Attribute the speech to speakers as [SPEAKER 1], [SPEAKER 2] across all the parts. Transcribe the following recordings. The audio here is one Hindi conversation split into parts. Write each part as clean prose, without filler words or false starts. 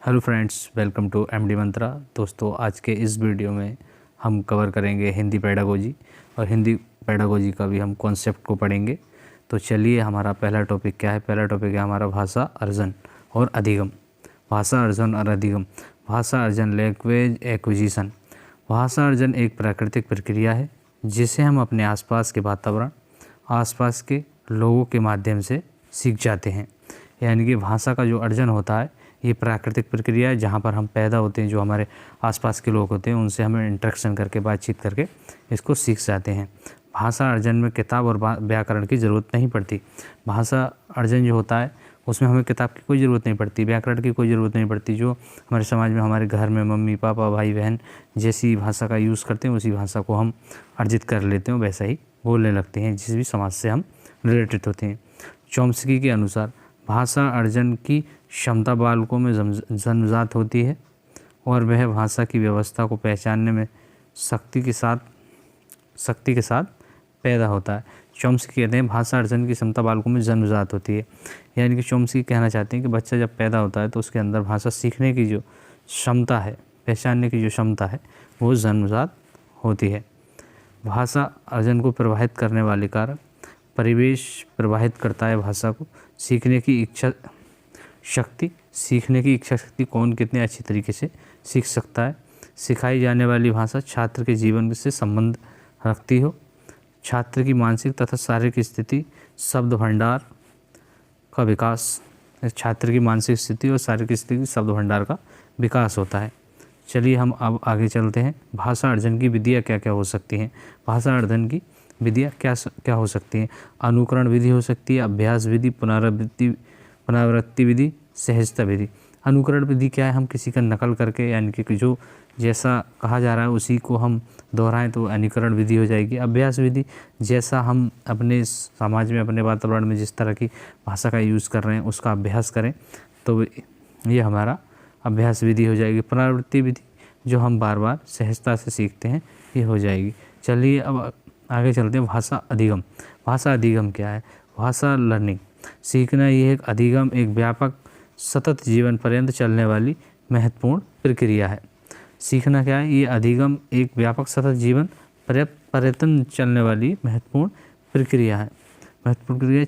[SPEAKER 1] Hello friends, welcome to MD Mantra. दोस्तों, आज के इस वीडियो में हम कवर करेंगे हिंदी पेडागोजी और हिंदी पेडागोजी का भी हम कॉन्सेप्ट को पढ़ेंगे। तो चलिए, हमारा पहला टॉपिक क्या है? पहला टॉपिक है हमारा भाषा अर्जन और अधिगम। भाषा अर्जन और अधिगम। भाषा अर्जन, लैंग्वेज एक्विजिशन। भाषा अर्जन एक प्राकृतिक प्रक्रिया है जिसे हम अपने आसपास के वातावरण, आसपास के लोगों के माध्यम से सीख जाते हैं। यानी कि भाषा का जो अर्जन होता है ये प्राकृतिक प्रक्रिया है, जहाँ पर हम पैदा होते हैं, जो हमारे आसपास के लोग होते हैं उनसे हमें इंटरेक्शन करके, बातचीत करके इसको सीख जाते हैं। भाषा अर्जन में किताब और व्याकरण की ज़रूरत नहीं पड़ती। भाषा अर्जन जो होता है उसमें हमें किताब की कोई ज़रूरत नहीं पड़ती, व्याकरण की कोई ज़रूरत नहीं पड़ती। जो हमारे समाज में, हमारे घर में मम्मी पापा भाई बहन जैसी भाषा का यूज़ करते हैं उसी भाषा को हम अर्जित कर लेते हैं, वैसा ही बोलने लगते हैं जिस भी समाज से हम रिलेटेड होते हैं। चॉम्स्की के अनुसार भाषा अर्जन की क्षमता बालकों में जन्मजात होती है और वह भाषा की व्यवस्था को पहचानने में शक्ति के साथ पैदा होता है। चॉम्स्की कहते हैं भाषा अर्जन की क्षमता बालकों में जन्मजात होती है। यानी कि चॉम्स्की कहना चाहते हैं कि बच्चा जब पैदा होता है तो उसके अंदर भाषा सीखने की जो क्षमता है, पहचानने की जो क्षमता है, वो जन्मजात होती है। भाषा अर्जन को प्रभावित करने वाले कारक। परिवेश प्रभावित करता है भाषा को। सीखने की इच्छा शक्ति, कौन कितने अच्छी तरीके से सीख सकता है। सिखाई जाने वाली भाषा छात्र के जीवन से संबंध रखती हो। छात्र की मानसिक तथा शारीरिक स्थिति, शब्द भंडार का विकास। छात्र की मानसिक स्थिति और शारीरिक स्थिति, शब्द भंडार का विकास होता है। चलिए हम अब आगे चलते हैं। भाषा अर्जन की विधियाँ क्या क्या हो सकती हैं? भाषा अर्जन की विधियाँ क्या हो सकती हैं? अनुकरण विधि हो सकती है, अभ्यास विधि, पुनरावृत्ति विधि, सहजता विधि। अनुकरण विधि क्या है? हम किसी का नकल करके, यानी कि जो जैसा कहा जा रहा है उसी को हम दोहराएं तो अनुकरण विधि हो जाएगी। अभ्यास विधि, जैसा हम अपने समाज में, अपने वातावरण में जिस तरह की भाषा का यूज़ कर रहे हैं उसका अभ्यास करें तो ये हमारा अभ्यास विधि हो जाएगी। पुनरावृत्ति विधि, जो हम बार बार सहजता से सीखते हैं, ये हो जाएगी। चलिए अब आगे चलते हैं। भाषा अधिगम। भाषा अधिगम क्या है? भाषा लर्निंग, सीखना। ये एक अधिगम एक व्यापक सतत जीवन पर्यंत चलने वाली महत्वपूर्ण प्रक्रिया है। सीखना क्या है? ये अधिगम एक व्यापक सतत जीवन पर्यंत चलने वाली महत्वपूर्ण प्रक्रिया है। महत्वपूर्ण प्रक्रिया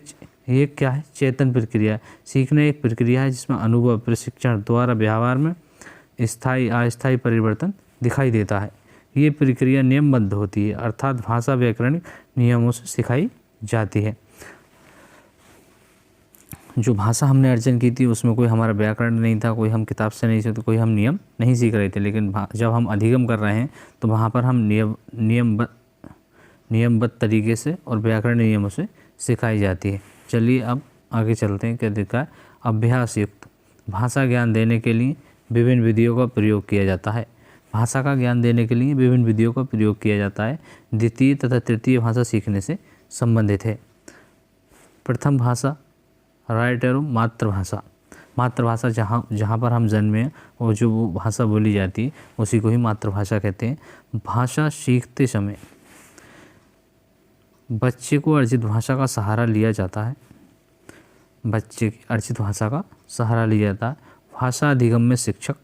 [SPEAKER 1] ये क्या है? चेतन प्रक्रिया। सीखना एक प्रक्रिया है जिसमें अनुभव, प्रशिक्षण द्वारा व्यवहार में स्थायी अस्थायी परिवर्तन दिखाई देता है। ये प्रक्रिया नियमबद्ध होती है, अर्थात भाषा व्याकरणिक नियमों से सिखाई जाती है। जो भाषा हमने अर्जन की थी उसमें कोई हमारा व्याकरण नहीं था, कोई हम किताब से नहीं सीखते, कोई हम नियम नहीं सीख रहे थे। लेकिन जब हम अधिगम कर रहे हैं तो वहाँ पर हम नियमबद्ध तरीके से और व्याकरण नियमों से सिखाई जाती है। चलिए अब आगे चलते हैं। क्या देखा है? अभ्यास युक्त। भाषा ज्ञान देने के लिए विभिन्न विधियों का प्रयोग किया जाता है। भाषा का ज्ञान देने के लिए विभिन्न विधियों का प्रयोग किया जाता है। द्वितीय तथा तृतीय भाषा सीखने से संबंधित है। प्रथम भाषा राइट एरो मातृभाषा। मातृभाषा जहाँ पर हम जन्मे हैं और जो वो भाषा बोली जाती है उसी को ही मातृभाषा कहते हैं। भाषा सीखते समय बच्चे को अर्जित भाषा का सहारा लिया जाता है। बच्चे की अर्जित भाषा का सहारा लिया जाता है। भाषा अधिगम में शिक्षक,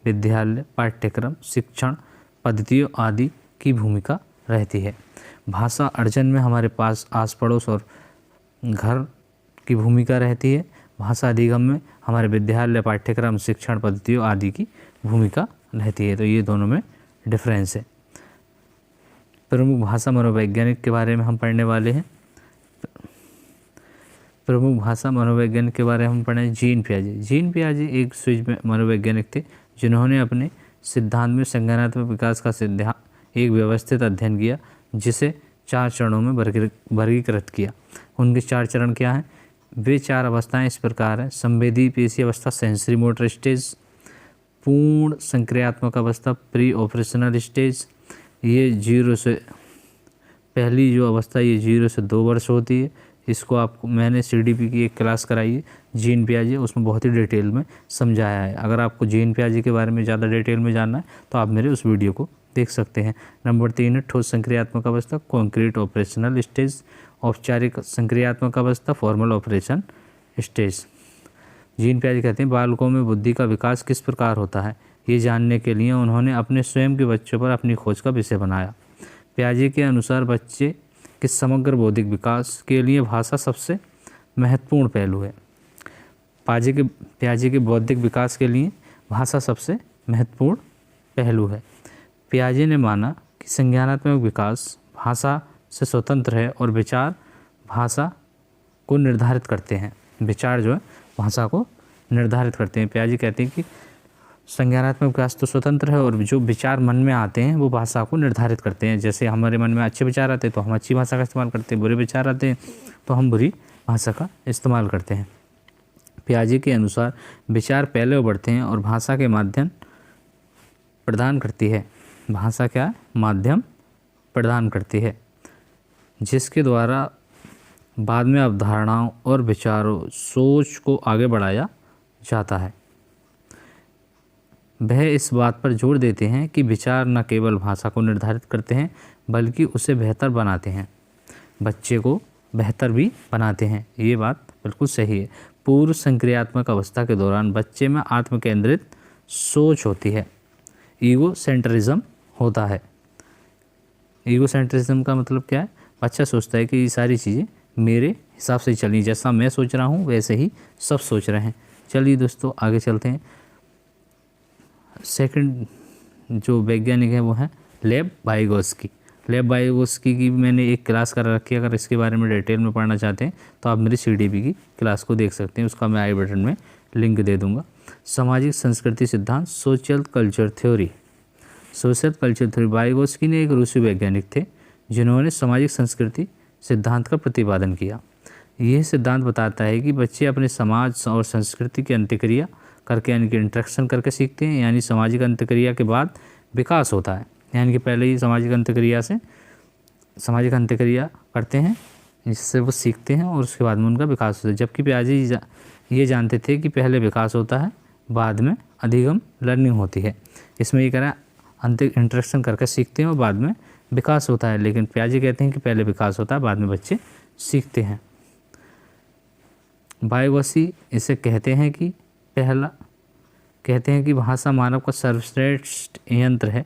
[SPEAKER 1] विद्यालय, पाठ्यक्रम, शिक्षण पद्धतियों आदि की भूमिका रहती है। भाषा अर्जन में हमारे पास आस पड़ोस और घर की भूमिका रहती है। भाषा अधिगम में हमारे विद्यालय, पाठ्यक्रम, शिक्षण पद्धतियों आदि की भूमिका रहती है। तो ये दोनों में डिफरेंस है। प्रमुख भाषा मनोवैज्ञानिक के बारे में हम पढ़ने वाले हैं। प्रमुख भाषा मनोवैज्ञानिक के बारे में हम पढ़े जीन पियाजे। जीन पियाजे एक स्विस मनोवैज्ञानिक थे जिन्होंने अपने सिद्धांत में संज्ञानात्मक विकास का एक व्यवस्थित अध्ययन किया, जिसे 4 चरणों में वर्गीकृत किया। उनके 4 चरण क्या हैं? वे 4 अवस्थाएं इस प्रकार हैं। संवेदी पेशी अवस्था, सेंसरी मोटर स्टेज। पूर्ण संक्रियात्मक अवस्था, प्री ऑपरेशनल स्टेज। ये 0 से पहली जो अवस्था ये 0 से 2 वर्ष होती है। इसको आपको मैंने CDP की एक क्लास कराई है जीन पियाजे, उसमें बहुत ही डिटेल में समझाया है। अगर आपको जीन पियाजे के बारे में ज़्यादा डिटेल में जानना है तो आप मेरे उस वीडियो को देख सकते हैं। नंबर 3 है ठोस संक्रियात्मक अवस्था, कॉन्क्रीट ऑपरेशनल स्टेज। औपचारिक संक्रियात्मक अवस्था, फॉर्मल ऑपरेशन स्टेज। जीन पियाजे कहते हैं बालकों में बुद्धि का विकास किस प्रकार होता है, ये जानने के लिए उन्होंने अपने स्वयं के बच्चों पर अपनी खोज का विषय बनाया। पियाजे के अनुसार बच्चे के समग्र बौद्धिक विकास के लिए भाषा सबसे महत्वपूर्ण पहलू है। पियाजे के बौद्धिक विकास के लिए भाषा सबसे महत्वपूर्ण पहलू है। पियाजे ने माना कि संज्ञानात्मक विकास भाषा से स्वतंत्र है और विचार भाषा को निर्धारित करते हैं। विचार जो है भाषा को निर्धारित करते हैं। पियाजे कहते हैं कि संज्ञानात्मक विकास तो स्वतंत्र है और जो विचार मन में आते हैं वो भाषा को निर्धारित करते हैं। जैसे हमारे मन में अच्छे विचार आते हैं तो हम अच्छी भाषा का इस्तेमाल करते हैं, बुरे विचार आते हैं तो हम बुरी भाषा का इस्तेमाल करते हैं। पियाजे के अनुसार विचार पहले उभरते हैं और भाषा के माध्यम प्रदान करती है। भाषा क्या माध्यम प्रदान करती है, जिसके द्वारा बाद में अवधारणाओं और विचारों सोच को आगे बढ़ाया जाता है। वह इस बात पर जोर देते हैं कि विचार न केवल भाषा को निर्धारित करते हैं बल्कि उसे बेहतर बनाते हैं, बच्चे को बेहतर भी बनाते हैं। ये बात बिल्कुल सही है। पूर्व संक्रियात्मक अवस्था के दौरान बच्चे में आत्म केंद्रित सोच होती है, ईगो सेंट्रिज्म होता है। ईगो सेंट्रिज्म का मतलब क्या है? बच्चा सोचता है कि ये सारी चीज़ें मेरे हिसाब से चलनी, जैसा मैं सोच रहा हूँ वैसे ही सब सोच रहे हैं। चलिए दोस्तों आगे चलते हैं। सेकंड जो वैज्ञानिक है वो है लेव वाइगोस्की। लेव वाइगोस्की की मैंने एक क्लास कर रखी है, अगर इसके बारे में डिटेल में पढ़ना चाहते हैं तो आप मेरी CDP की क्लास को देख सकते हैं, उसका मैं आई बटन में लिंक दे दूंगा। सामाजिक संस्कृति सिद्धांत, social culture theory. Social culture theory, Vygotsky ने एक रूसी वैज्ञानिक थे जिन्होंने सामाजिक संस्कृति सिद्धांत का प्रतिपादन किया। यह सिद्धांत बताता है कि बच्चे अपने समाज और संस्कृति की अंत्यक्रिया करके यानी कि इंटरेक्शन करके सीखते हैं, यानी सामाजिक अंत्यक्रिया के बाद विकास होता है। यानी कि पहले ही सामाजिक अंत्यक्रिया करते हैं जिससे वो सीखते हैं और उसके बाद में उनका विकास होता है। जबकि पियाजे ये जानते थे कि पहले विकास होता है बाद में अधिगम लर्निंग होती है। इसमें ये कह रहा है इंटरेक्शन करके सीखते हैं और बाद में विकास होता है, लेकिन पियाजे कहते हैं कि पहले विकास होता है बाद में बच्चे सीखते हैं। वाइगोस्की इसे कहते हैं कि भाषा मानव का सर्वश्रेष्ठ यंत्र है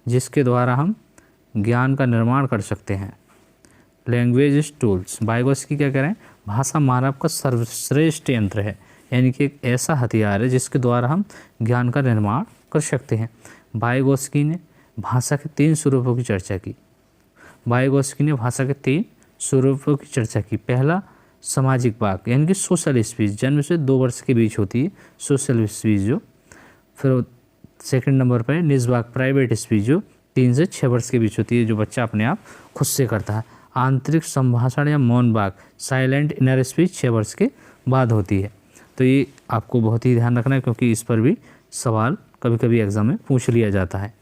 [SPEAKER 1] जिसके द्वारा हम ज्ञान का निर्माण कर सकते हैं। लैंग्वेज टूल्स, वाइगोस्की क्या कह रहे हैं? भाषा मानव का सर्वश्रेष्ठ यंत्र है, यानी कि एक ऐसा हथियार है जिसके द्वारा हम ज्ञान का निर्माण कर सकते हैं। वाइगोस्की ने भाषा के 3 स्वरूपों की चर्चा की। पहला सामाजिक वाक यानी कि सोशल स्पीच, जन्म से 2 वर्ष के बीच होती है सोशल स्पीच जो। फिर सेकंड नंबर पर निज वाक, प्राइवेट स्पीच जो 3 से 6 वर्ष के बीच होती है, जो बच्चा अपने आप खुद से करता है। आंतरिक संभाषण या मौन वाक, साइलेंट इनर स्पीच 6 वर्ष के बाद होती है। तो ये आपको बहुत ही ध्यान रखना है क्योंकि इस पर भी सवाल कभी कभी एग्जाम में पूछ लिया जाता है।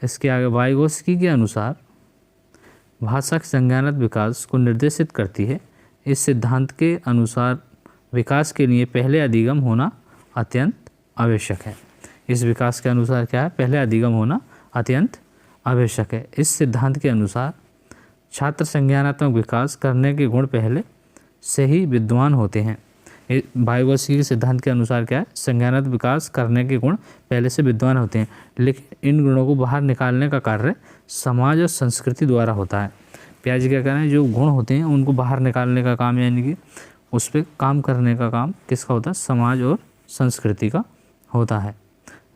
[SPEAKER 1] इसके आगे वाइगोस्की के अनुसार भाषा के संज्ञानात्मक विकास को निर्देशित करती है। इस सिद्धांत के अनुसार विकास के लिए पहले अधिगम होना अत्यंत आवश्यक है। इस विकास के अनुसार क्या है? पहले अधिगम होना अत्यंत आवश्यक है। इस सिद्धांत के अनुसार छात्र संज्ञानात्मक विकास करने के गुण पहले से ही विद्वान होते हैं। वाइगोस्की के सिद्धांत के अनुसार क्या है? संज्ञानात्मक विकास करने के गुण पहले से विद्वान होते हैं, लेकिन इन गुणों को बाहर निकालने का कार्य समाज और संस्कृति द्वारा होता है। पियाजे क्या कह रहे हैं? जो गुण होते हैं उनको बाहर निकालने का काम यानी कि उस पर काम करने का काम किसका होता है? समाज और संस्कृति का होता है।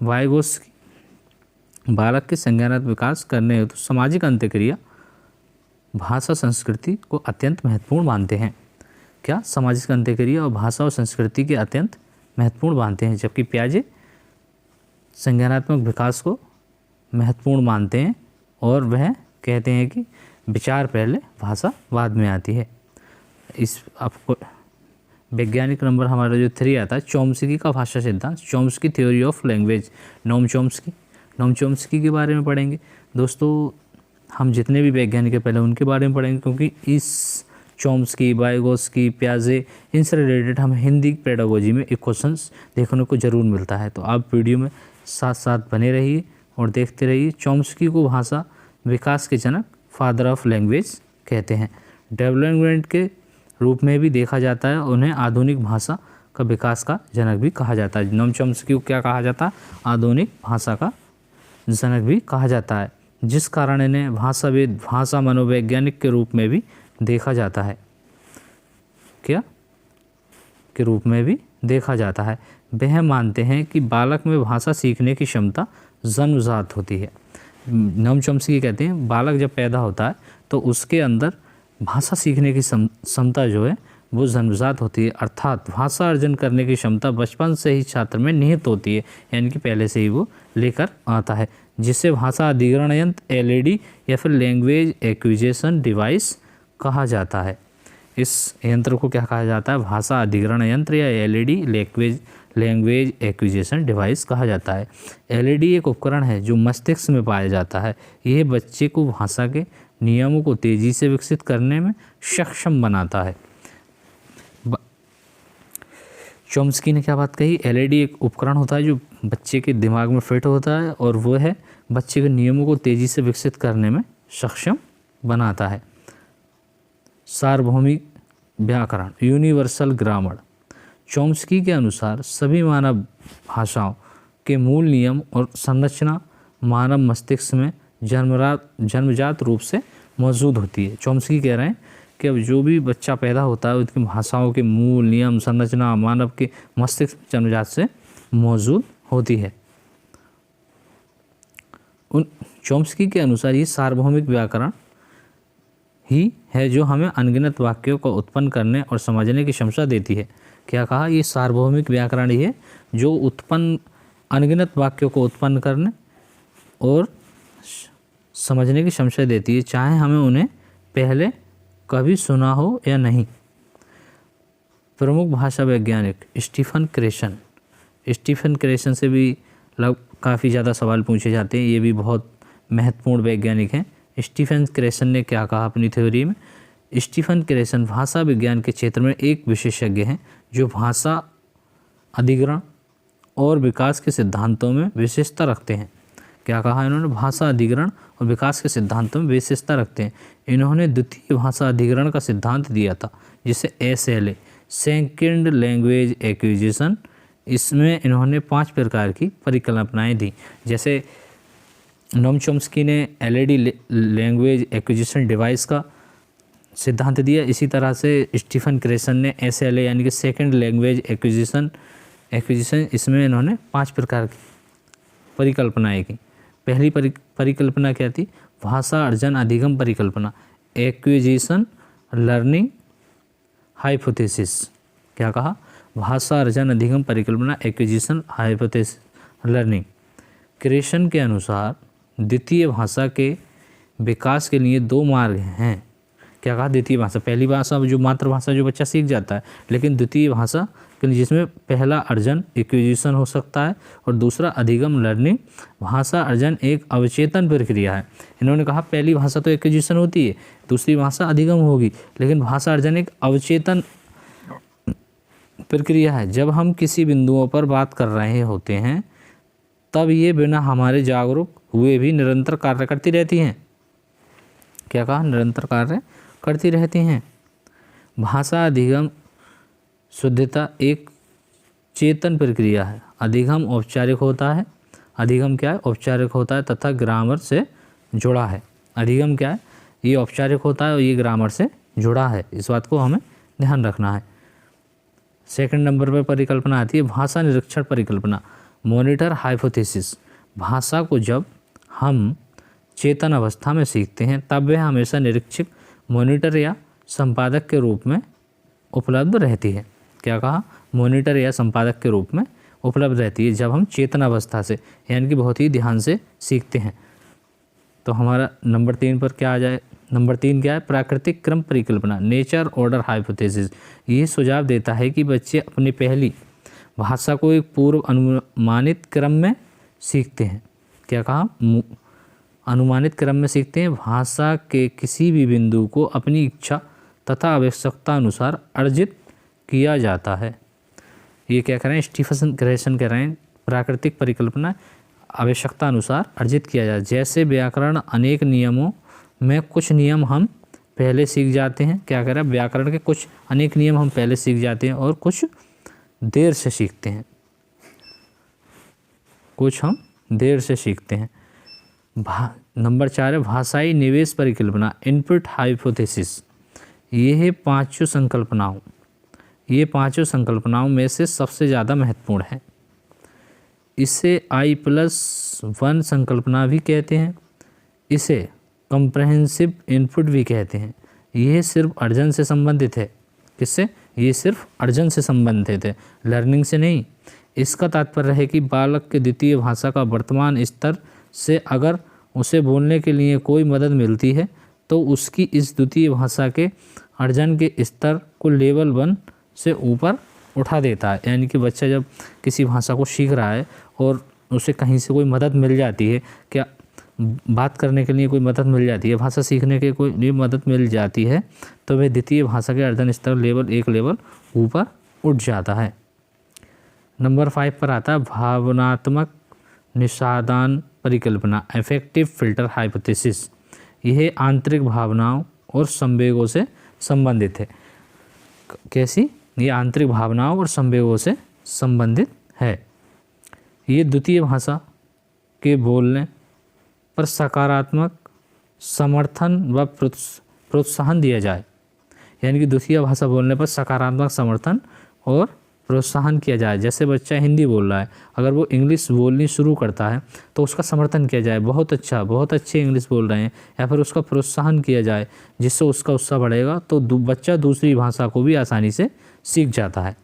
[SPEAKER 1] वाइगोस्की बालक के संज्ञानात्मक विकास करने हेतु सामाजिक अंत्यक्रिया, भाषा, संस्कृति को अत्यंत महत्वपूर्ण मानते हैं। क्या? सामाजिक अंत्यक्रिया और भाषा और संस्कृति के अत्यंत महत्वपूर्ण मानते हैं, जबकि पियाजे संज्ञानात्मक विकास को महत्वपूर्ण मानते हैं और वह कहते हैं कि विचार पहले, भाषा बाद में आती है। इस आपको वैज्ञानिक नंबर हमारा जो 3 आता है, चॉम्स्की का भाषा सिद्धांत, Chomsky theory of language, Noam Chomsky के बारे में पढ़ेंगे। दोस्तों हम जितने भी वैज्ञानिक हैं पहले उनके बारे में पढ़ेंगे, क्योंकि इस चॉम्स्की, वाइगोस्की, पियाजे इनसे रिलेटेड हम हिंदी पेडागोजी में एक क्वेश्चंस देखने को ज़रूर मिलता है। तो आप वीडियो में साथ साथ बने रहिए और देखते रहिए। चॉम्स्की को भाषा विकास के जनक, फादर ऑफ लैंग्वेज कहते हैं। डेवलपमेंट के रूप में भी देखा जाता है। उन्हें आधुनिक भाषा का विकास का जनक भी कहा जाता है। नोम चॉम्स्की को क्या कहा जाता है? आधुनिक भाषा का जनक भी कहा जाता है, जिस कारण इन्हें भाषाविद, भाषा मनोवैज्ञानिक के रूप में भी देखा जाता है। क्या के रूप में भी देखा जाता है। वह मानते हैं कि बालक में भाषा सीखने की क्षमता जन्मजात होती है। नोम चॉम्स्की कहते हैं बालक जब पैदा होता है तो उसके अंदर भाषा सीखने की क्षमता जो है वो जन्मजात होती है, अर्थात भाषा अर्जन करने की क्षमता बचपन से ही छात्र में निहित होती है, यानी कि पहले से ही वो लेकर आता है, जिसे भाषा अधिग्रहण यंत्र एलईडी या फिर लैंग्वेज एक्विजिशन डिवाइस कहा जाता है। इस यंत्र को क्या कहा जाता है? भाषा अधिग्रहण यंत्र या एलईडी लैंग्वेज एक्विजिशन डिवाइस कहा जाता है। एलईडी एक उपकरण है जो मस्तिष्क में पाया जाता है। यह बच्चे को भाषा के नियमों को तेजी से विकसित करने में सक्षम बनाता है। चॉम्स्की ने क्या बात कही? एलईडी एक उपकरण होता है जो बच्चे के दिमाग में फिट होता है और वो है बच्चे के नियमों को तेजी से विकसित करने में सक्षम बनाता है। सार्वभौमिक व्याकरण, यूनिवर्सल ग्रामर। चॉम्स्की के अनुसार सभी मानव भाषाओं के मूल नियम और संरचना मानव मस्तिष्क में जन्मजात रूप से मौजूद होती है। चॉम्स्की कह रहे हैं कि अब जो भी बच्चा पैदा होता है उसकी भाषाओं के मूल नियम संरचना मानव के मस्तिष्क में जन्मजात से मौजूद होती है। चॉम्स्की के अनुसार ये सार्वभौमिक व्याकरण ही है जो हमें अनगिनत वाक्यों को उत्पन्न करने और समझने की क्षमता देती है। क्या कहा? ये सार्वभौमिक व्याकरण ही है जो अनगिनत वाक्यों को उत्पन्न करने और समझने की क्षमता देती है, चाहे हमें उन्हें पहले कभी सुना हो या नहीं। प्रमुख भाषा वैज्ञानिक स्टीफन क्रेशन से भी काफ़ी ज़्यादा सवाल पूछे जाते हैं। ये भी बहुत महत्वपूर्ण वैज्ञानिक हैं। स्टीफन क्रेशन ने क्या कहा अपनी थ्योरी में? स्टीफन क्रेशन भाषा विज्ञान के क्षेत्र में एक विशेषज्ञ हैं जो भाषा अधिग्रहण और विकास के सिद्धांतों में विशेषता रखते हैं। क्या कहा इन्होंने? भाषा अधिग्रहण और विकास के सिद्धांतों में विशेषता रखते हैं। इन्होंने द्वितीय भाषा अधिग्रहण का सिद्धांत दिया था, जिसे SLA सेकेंड लैंग्वेज एक्विजिशन। इसमें इन्होंने 5 प्रकार की परिकल्पनाएं दी। जैसे नोम चॉम्स्की ने एलईडी लैंग्वेज एक्विजिशन डिवाइस का सिद्धांत दिया, इसी तरह से स्टीफन क्रेशन ने SLA यानी कि सेकेंड लैंग्वेज एक्विजिशन इसमें इन्होंने 5 प्रकार की परिकल्पनाएं की। पहली परिकल्पना क्या थी? भाषा अर्जन अधिगम परिकल्पना, एक्विजिशन लर्निंग हाइपोथेसिस। क्या कहा? भाषा अर्जन अधिगम परिकल्पना, एक्विजिशन हाइपोथेसिस लर्निंग। क्रेशन के अनुसार द्वितीय भाषा के विकास के लिए 2 मार्ग हैं। क्या कहा? द्वितीय भाषा, पहली भाषा जो मातृभाषा जो बच्चा सीख जाता है, लेकिन द्वितीय भाषा के लिए जिसमें पहला अर्जन एक्विजिशन हो सकता है और दूसरा अधिगम लर्निंग। भाषा अर्जन एक अवचेतन प्रक्रिया है। इन्होंने कहा पहली भाषा तो एक्विजिशन होती है, दूसरी भाषा अधिगम होगी, लेकिन भाषा अर्जन एक अवचेतन प्रक्रिया है। जब हम किसी बिंदुओं पर बात कर रहे होते हैं तब ये बिना हमारे जागरूक हुए भी निरंतर कार्य करती रहती हैं। क्या कहा? निरंतर कार्य करती रहती हैं। भाषा अधिगम शुद्धता एक चेतन प्रक्रिया है। अधिगम औपचारिक होता है। अधिगम क्या है? औपचारिक होता है तथा ग्रामर से जुड़ा है। अधिगम क्या है? ये औपचारिक होता है और ये ग्रामर से जुड़ा है। इस बात को हमें ध्यान रखना है। सेकंड नंबर पर परिकल्पना आती है भाषा निरीक्षण परिकल्पना, मॉनिटर हाइपोथेसिस। भाषा को जब हम चेतन अवस्था में सीखते हैं तब वह हमेशा निरीक्षक, मॉनिटर या संपादक के रूप में उपलब्ध रहती है। क्या कहा? मॉनिटर या संपादक के रूप में उपलब्ध रहती है जब हम चेतन अवस्था से, यानी कि बहुत ही ध्यान से सीखते हैं। तो हमारा नंबर 3 पर क्या आ जाए? नंबर 3 क्या है? प्राकृतिक क्रम परिकल्पना, नेचर ऑर्डर हाइपोथेसिस। ये सुझाव देता है कि बच्चे अपनी पहली भाषा को एक पूर्व अनुमानित क्रम में सीखते हैं। क्या कहा? अनुमानित क्रम में सीखते हैं। भाषा के किसी भी बिंदु को अपनी इच्छा तथा आवश्यकता अनुसार अर्जित किया जाता है। ये क्या कह रहे हैं? स्टीफन क्रेशन कह रहे हैं प्राकृतिक परिकल्पना आवश्यकता अनुसार अर्जित किया जाए। जैसे व्याकरण अनेक नियमों में कुछ नियम हम पहले सीख जाते हैं। क्या कह रहा है? व्याकरण के कुछ अनेक नियम हम पहले सीख जाते हैं और कुछ देर से सीखते हैं, कुछ हम देर से सीखते हैं। नंबर 4 है भाषाई निवेश परिकल्पना, इनपुट हाइपोथेसिस। ये पांचों संकल्पनाओं में से सबसे ज़्यादा महत्वपूर्ण है। इसे I+1 संकल्पना भी कहते हैं, इसे कम्प्रहेंसिव इनपुट भी कहते हैं। यह सिर्फ अर्जन से संबंधित है। किससे? ये सिर्फ अर्जन से संबंधित है, लर्निंग से नहीं। इसका तात्पर्य है कि बालक के द्वितीय भाषा का वर्तमान स्तर से अगर उसे बोलने के लिए कोई मदद मिलती है तो उसकी इस द्वितीय भाषा के अर्जन के स्तर को लेवल 1 से ऊपर उठा देता है। यानी कि बच्चा जब किसी भाषा को सीख रहा है और उसे कहीं से कोई मदद मिल जाती है, क्या बात करने के लिए कोई मदद मिल जाती है, भाषा सीखने के कोई लिए मदद मिल जाती है, तो वह द्वितीय भाषा के अर्जन स्तर लेवल 1 लेवल ऊपर उठ जाता है। नंबर 5 पर आता है भावनात्मक निषादान परिकल्पना, अफेक्टिव फिल्टर हाइपोथेसिस। यह आंतरिक भावनाओं और संवेगों से संबंधित है। कैसी? ये आंतरिक भावनाओं और संवेगों से संबंधित है। ये द्वितीय भाषा के बोलने पर सकारात्मक समर्थन व प्रोत्साहन दिया जाए। यानी कि द्वितीय भाषा बोलने पर सकारात्मक समर्थन और प्रोत्साहन किया जाए। जैसे बच्चा हिंदी बोल रहा है, अगर वो इंग्लिश बोलनी शुरू करता है तो उसका समर्थन किया जाए, बहुत अच्छा, बहुत अच्छे इंग्लिश बोल रहे हैं, या फिर उसका प्रोत्साहन किया जाए जिससे उसका उत्साह बढ़ेगा, तो बच्चा दूसरी भाषा को भी आसानी से सीख जाता है।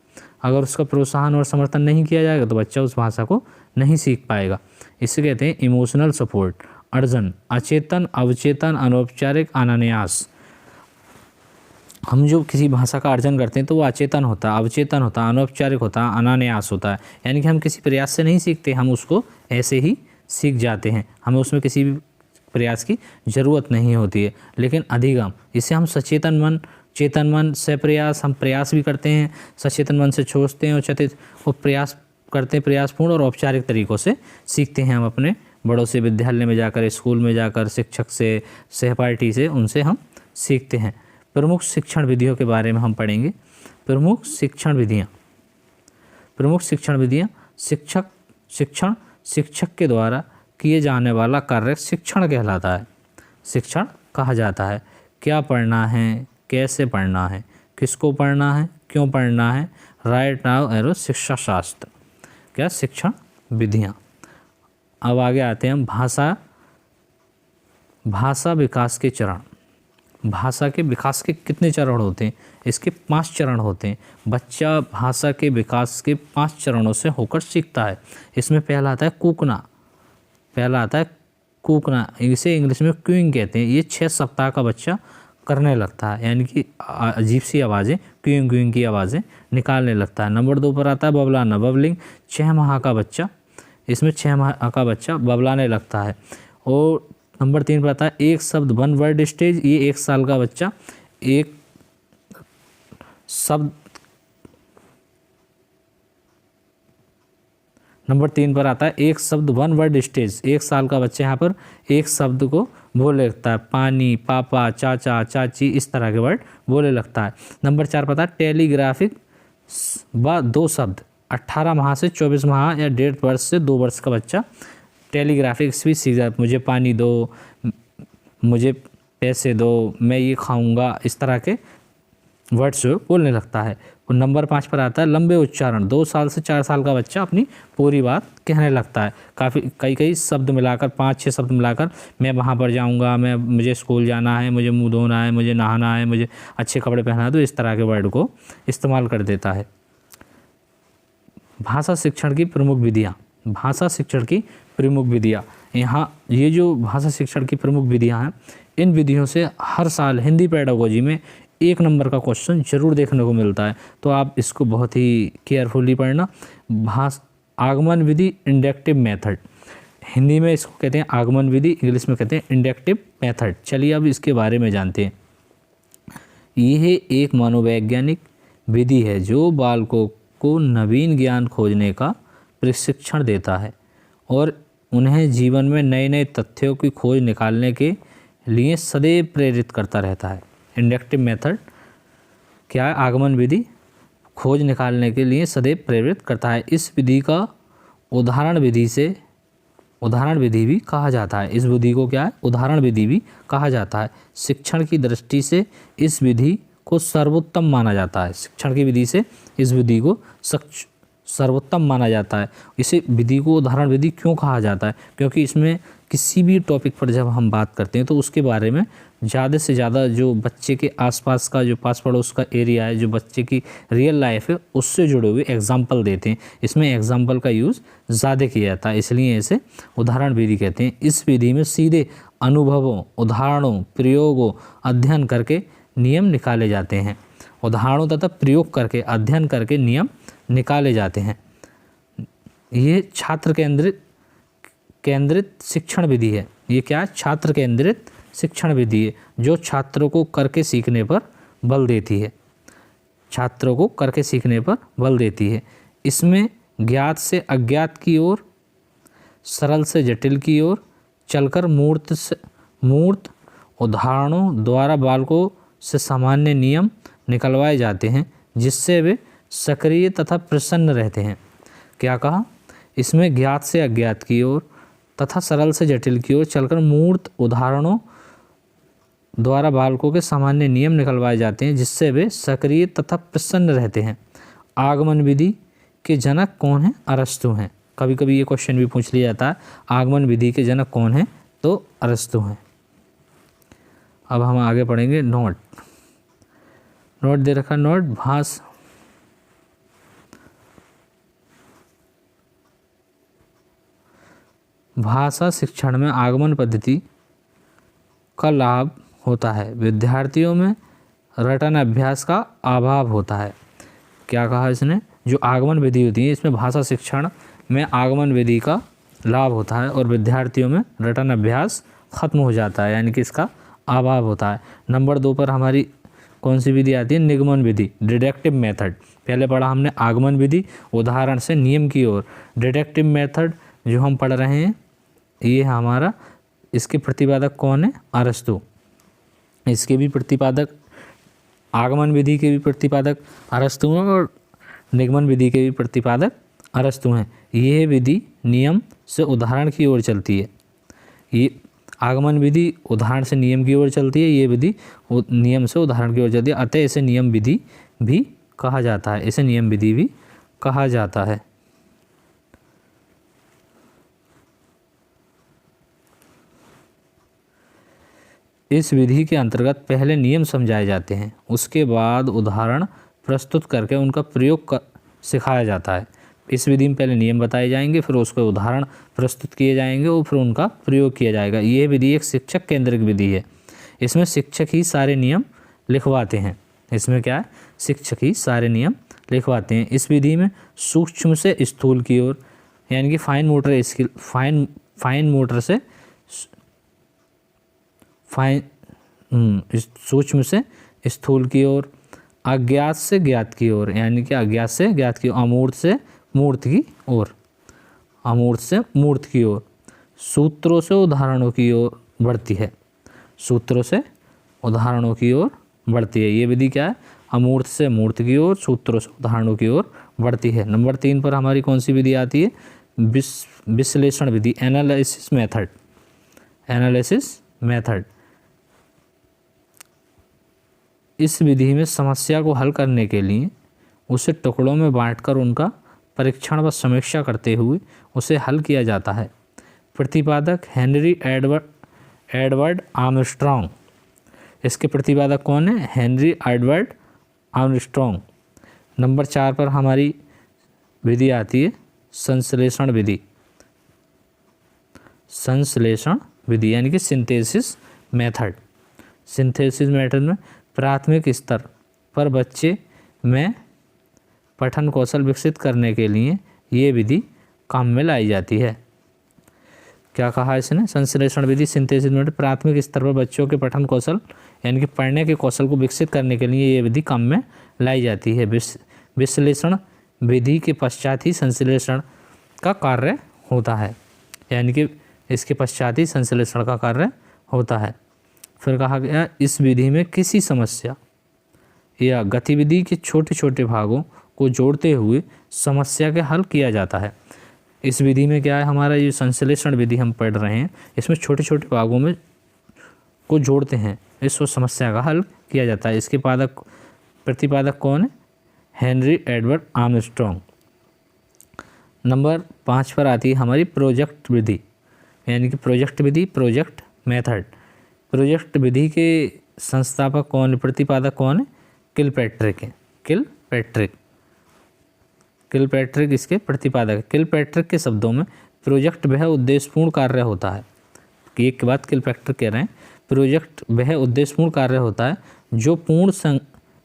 [SPEAKER 1] अगर उसका प्रोत्साहन और समर्थन नहीं किया जाएगा तो बच्चा उस भाषा को नहीं सीख पाएगा। इसे कहते हैं इमोशनल सपोर्ट। अर्जन अचेतन, अवचेतन, अनौपचारिक, अनान्यास। हम जो किसी भाषा का अर्जन करते हैं तो वो अचेतन होता है, अवचेतन होता है, अनौपचारिक होता है, अनान्यास होता है। यानी कि हम किसी प्रयास से नहीं सीखते, हम उसको ऐसे ही सीख जाते हैं, हमें उसमें किसी भी प्रयास की ज़रूरत नहीं होती है। लेकिन अधिगम, इसे हम सचेतन मन, चेतन मन से प्रयास, हम प्रयास भी करते हैं, सचेतन मन से सोचते हैं और प्रयास करते हैं, प्रयासपूर्ण और औपचारिक तरीक़ों से सीखते हैं। हम अपने बड़ों से, विद्यालय में जाकर, स्कूल में जाकर, शिक्षक से, सहपाठी से, उनसे हम सीखते हैं। प्रमुख शिक्षण विधियों के बारे में हम पढ़ेंगे। प्रमुख शिक्षण विधियाँ शिक्षक के द्वारा किए जाने वाला कार्य शिक्षण कहलाता है, शिक्षण कहा जाता है। क्या पढ़ना है, कैसे पढ़ना है, किसको पढ़ना है, क्यों पढ़ना है, राइट नाउ एरो शिक्षा शास्त्र, क्या शिक्षण विधियाँ। अब आगे आते हैं हम भाषा विकास के चरण। भाषा के विकास के कितने चरण होते हैं? इसके 5 चरण होते हैं। बच्चा भाषा के विकास के 5 चरणों से होकर सीखता है। इसमें पहला आता है कूकना, इसे इंग्लिश में क्यूइंग कहते हैं। ये 6 सप्ताह का बच्चा करने लगता है, यानी कि अजीब सी आवाज़ें, क्यूइंग की आवाज़ें निकालने लगता है। नंबर 2 पर आता है बबलाना, बबलिंग। 6 माह का बच्चा, इसमें 6 माह का बच्चा बबलाने लगता है। और नंबर 3 पर आता है एक शब्द 1 वर्ड स्टेज। ये 1 साल का बच्चा एक शब्द, नंबर 3 पर आता है एक शब्द 1 वर्ड स्टेज। 1 साल का बच्चा यहाँ पर एक शब्द को बोलने लगता है, पानी, पापा, चाचा, चाची, इस तरह के वर्ड बोलने लगता है। नंबर 4 पर आता है टेलीग्राफिक व 2 शब्द। 18 माह से 24 माह या 1.5 वर्ष से 2 वर्ष का बच्चा टेलीग्राफिक्स भी सीख जाता है। मुझे पानी दो, मुझे पैसे दो, मैं ये खाऊंगा, इस तरह के वर्ड्स बोलने लगता है। और नंबर 5 पर आता है लंबे उच्चारण। 2 साल से 4 साल का बच्चा अपनी पूरी बात कहने लगता है। कई शब्द मिलाकर, 5-6 शब्द मिलाकर, मैं वहाँ पर जाऊँगा, मुझे स्कूल जाना है, मुझे मुँह धोना है, मुझे नहाना है, मुझे अच्छे कपड़े पहना है, तो इस तरह के वर्ड को इस्तेमाल कर देता है। भाषा शिक्षण की प्रमुख विधियाँ। यहाँ ये जो भाषा शिक्षण की प्रमुख विधियाँ हैं, इन विधियों से हर साल हिंदी पेडागोजी में 1 नंबर का क्वेश्चन जरूर देखने को मिलता है, तो आप इसको बहुत ही केयरफुली पढ़ना। आगमन विधि, इंडक्टिव मेथड। हिंदी में इसको कहते हैं आगमन विधि, इंग्लिश में कहते हैं इंडक्टिव मेथड। चलिए अब इसके बारे में जानते हैं। यह एक मनोवैज्ञानिक विधि है जो बालकों को नवीन ज्ञान खोजने का प्रशिक्षण देता है और उन्हें जीवन में नए नए तथ्यों की खोज निकालने के लिए सदैव प्रेरित करता रहता है। इंडक्टिव मेथड क्या है? आगमन विधि खोज निकालने के लिए सदैव प्रेरित करता है। इस विधि का उदाहरण विधि भी कहा जाता है। इस विधि को क्या है? उदाहरण विधि भी कहा जाता है। शिक्षण की दृष्टि से इस विधि को सर्वोत्तम माना जाता है। शिक्षण की विधि से इस विधि को सर्वोत्तम माना जाता है। इसे विधि को उदाहरण विधि क्यों कहा जाता है? क्योंकि इसमें किसी भी टॉपिक पर जब हम बात करते हैं तो उसके बारे में ज़्यादा से ज़्यादा जो बच्चे के आसपास का जो पास पड़ोस का एरिया है, जो बच्चे की रियल लाइफ है, उससे जुड़े हुए एग्जाम्पल देते हैं। इसमें एग्जाम्पल का यूज़ ज़्यादा किया जाता है, इसलिए इसे उदाहरण विधि कहते हैं। इस विधि में सीधे अनुभवों, उदाहरणों, प्रयोगों, अध्ययन करके नियम निकाले जाते हैं। उदाहरणों तथा प्रयोग करके, अध्ययन करके नियम निकाले जाते हैं। ये छात्र केंद्रित शिक्षण विधि है। ये क्या है? छात्र केंद्रित शिक्षण विधि है, जो छात्रों को करके सीखने पर बल देती है। छात्रों को करके सीखने पर बल देती है। इसमें ज्ञात से अज्ञात की ओर, सरल से जटिल की ओर चलकर मूर्त उदाहरणों द्वारा बालकों से सामान्य नियम निकलवाए जाते हैं, जिससे वे सक्रिय तथा प्रसन्न रहते हैं। क्या कहा? इसमें ज्ञात से अज्ञात की ओर तथा सरल से जटिल की ओर चलकर मूर्त उदाहरणों द्वारा बालकों के सामान्य नियम निकलवाए जाते हैं, जिससे वे सक्रिय तथा प्रसन्न रहते हैं। आगमन विधि के जनक कौन हैं? अरस्तु हैं। कभी कभी ये क्वेश्चन भी पूछ लिया जाता है, आगमन विधि के जनक कौन हैं? तो अरस्तु हैं। अब हम आगे पढ़ेंगे। नोट दे रखा। नोट भाषा शिक्षण में आगमन पद्धति का लाभ होता है। विद्यार्थियों में रटन अभ्यास का अभाव होता है। क्या कहा इसने? जो आगमन विधि होती है, इसमें भाषा शिक्षण में आगमन विधि का लाभ होता है और विद्यार्थियों में रटन अभ्यास खत्म हो जाता है, यानी कि इसका अभाव होता है। नंबर 2 पर हमारी कौन सी विधि आती है? निगमन विधि, डिडक्टिव मेथड। पहले पढ़ा हमने आगमन विधि, उदाहरण से नियम की ओर। डिडक्टिव मेथड जो हम पढ़ रहे हैं, ये हमारा, इसके प्रतिपादक कौन है? अरस्तु। इसके भी प्रतिपादक, आगमन विधि के भी प्रतिपादक अरस्तु हैं और निगमन विधि के भी प्रतिपादक अरस्तु हैं। यह विधि नियम से उदाहरण की ओर चलती है। ये आगमन विधि उदाहरण से नियम की ओर चलती है, ये विधि नियम से उदाहरण की ओर चलती है। अतः इसे नियम विधि भी कहा जाता है। इसे नियम विधि भी कहा जाता है। इस विधि के अंतर्गत पहले नियम समझाए जाते हैं, उसके बाद उदाहरण प्रस्तुत करके उनका प्रयोग सिखाया जाता है। इस विधि में पहले नियम बताए जाएंगे, फिर उसके उदाहरण प्रस्तुत किए जाएंगे और फिर उनका प्रयोग किया जाएगा। यह विधि एक शिक्षक केंद्रित विधि है। इसमें शिक्षक ही सारे नियम लिखवाते हैं। इसमें क्या है? शिक्षक ही सारे नियम लिखवाते हैं। इस विधि में सूक्ष्म से स्थूल की ओर, यानी कि fine motor skill, fine motor से सूक्ष्म से स्थूल की ओर, अज्ञात से ज्ञात की ओर, यानी कि अज्ञात से ज्ञात की ओर, अमूर्त से मूर्त की ओर, अमूर्त से मूर्त की ओर, सूत्रों से उदाहरणों की ओर बढ़ती है। सूत्रों से उदाहरणों की ओर बढ़ती है। ये विधि क्या है? अमूर्त से मूर्त की ओर, सूत्रों से उदाहरणों की ओर बढ़ती है। नंबर 3 पर हमारी कौन सी विधि आती है? विश्लेषण विधि, एनालिसिस मेथड। Analysis method. इस विधि में समस्या को हल करने के लिए उसे टुकड़ों में बांटकर उनका परीक्षण व समीक्षा करते हुए उसे हल किया जाता है। प्रतिपादक हेनरी एडवर्ड आर्मस्ट्रॉन्ग। इसके प्रतिपादक कौन है? Henry Edward Armstrong. नंबर 4 पर हमारी विधि आती है संश्लेषण विधि। संश्लेषण विधि यानी कि सिंथेसिस मेथड। सिंथेसिस मेथड में प्राथमिक स्तर पर बच्चे में पठन कौशल विकसित करने के लिए ये विधि काम में लाई जाती है। क्या कहा इसने? संश्लेषण विधि, सिंथेसिस मेथड, प्राथमिक स्तर पर बच्चों के पठन कौशल यानी कि पढ़ने के कौशल को विकसित करने के लिए ये विधि काम में लाई जाती है। विश्लेषण विधि के पश्चात ही संश्लेषण का कार्य होता है, यानी कि इसके पश्चात ही संश्लेषण का कार्य होता है। फिर कहा गया इस विधि में किसी समस्या या गतिविधि के छोटे छोटे भागों को जोड़ते हुए समस्या के हल किया जाता है। इस विधि में क्या है, हमारा ये संश्लेषण विधि हम पढ़ रहे हैं, इसमें छोटे छोटे भागों में को जोड़ते हैं, इस समस्या का हल किया जाता है। इसके प्रतिपादक कौन है? Henry Edward Armstrong. नंबर 5 पर आती है हमारी प्रोजेक्ट विधि, यानी कि प्रोजेक्ट विधि, प्रोजेक्ट मेथड। प्रोजेक्ट विधि के संस्थापक कौन, प्रतिपादक कौन है? किलपैट्रिक है। किलपैट्रिक इसके प्रतिपादक है। किलपैट्रिक के शब्दों में प्रोजेक्ट वह उद्देश्यपूर्ण कार्य होता है, कि एक के बाद किलपैट्रिक कह रहे हैं, प्रोजेक्ट वह उद्देश्यपूर्ण कार्य होता है जो पूर्ण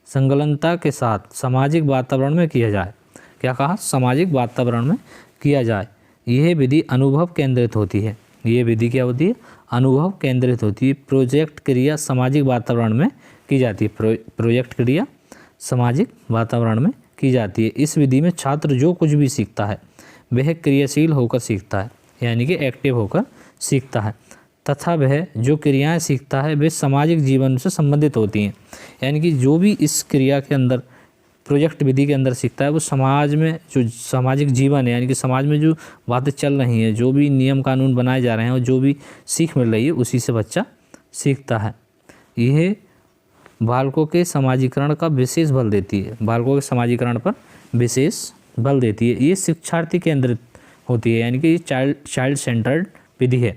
[SPEAKER 1] संलग्नता के साथ सामाजिक वातावरण में किया जाए। क्या कहा? सामाजिक वातावरण में किया जाए। यह विधि अनुभव केंद्रित होती है। ये विधि क्या होती है? अनुभव केंद्रित होती है। प्रोजेक्ट क्रिया सामाजिक वातावरण में की जाती है। प्रोजेक्ट क्रिया सामाजिक वातावरण में की जाती है। इस विधि में छात्र जो कुछ भी सीखता है वह क्रियाशील होकर सीखता है, यानी कि एक्टिव होकर सीखता है, तथा वह जो क्रियाएं सीखता है वे सामाजिक जीवन से संबंधित होती हैं। यानी कि जो भी इस क्रिया के अंदर, प्रोजेक्ट विधि के अंदर सीखता है, वो समाज में जो सामाजिक जीवन है, यानी कि समाज में जो बातें चल रही हैं, जो भी नियम कानून बनाए जा रहे हैं और जो भी सीख मिल रही है, उसी से बच्चा सीखता है। यह बालकों के समाजीकरण का विशेष बल देती है, बालकों के समाजीकरण पर विशेष बल देती है। ये शिक्षार्थी केंद्रित होती है, यानी कि ये चाइल्ड सेंटर्ड विधि है,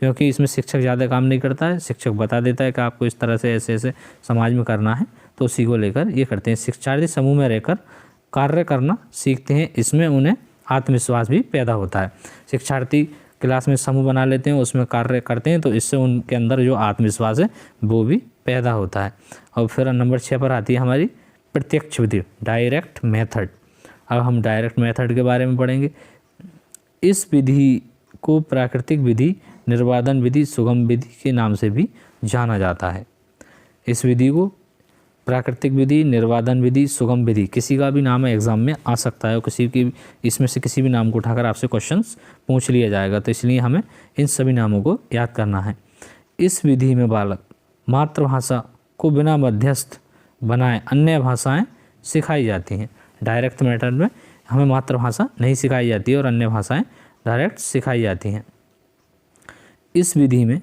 [SPEAKER 1] क्योंकि इसमें शिक्षक ज़्यादा काम नहीं करता है। शिक्षक बता देता है कि आपको इस तरह से ऐसे ऐसे समाज में करना है, तो उसी को लेकर ये करते हैं। शिक्षार्थी समूह में रहकर कार्य करना सीखते हैं, इसमें उन्हें आत्मविश्वास भी पैदा होता है। शिक्षार्थी क्लास में समूह बना लेते हैं, उसमें कार्य करते हैं, तो इससे उनके अंदर जो आत्मविश्वास है वो भी पैदा होता है। और फिर नंबर 6 पर आती है हमारी प्रत्यक्ष विधि, डायरेक्ट मेथड। अब हम डायरेक्ट मेथड के बारे में पढ़ेंगे। इस विधि को प्राकृतिक विधि, निर्वाधन विधि, सुगम विधि के नाम से भी जाना जाता है। इस विधि को प्राकृतिक विधि, निर्वाधन विधि, सुगम विधि, किसी का भी नाम एग्जाम में आ सकता है और किसी की इसमें से किसी भी नाम को उठाकर आपसे क्वेश्चंस पूछ लिया जाएगा, तो इसलिए हमें इन सभी नामों को याद करना है। इस विधि में बालक मातृभाषा को बिना मध्यस्थ बनाए अन्य भाषाएं सिखाई जाती हैं। डायरेक्ट मेथड में हमें मातृभाषा नहीं सिखाई जाती है और अन्य भाषाएं डायरेक्ट सिखाई जाती हैं। इस विधि में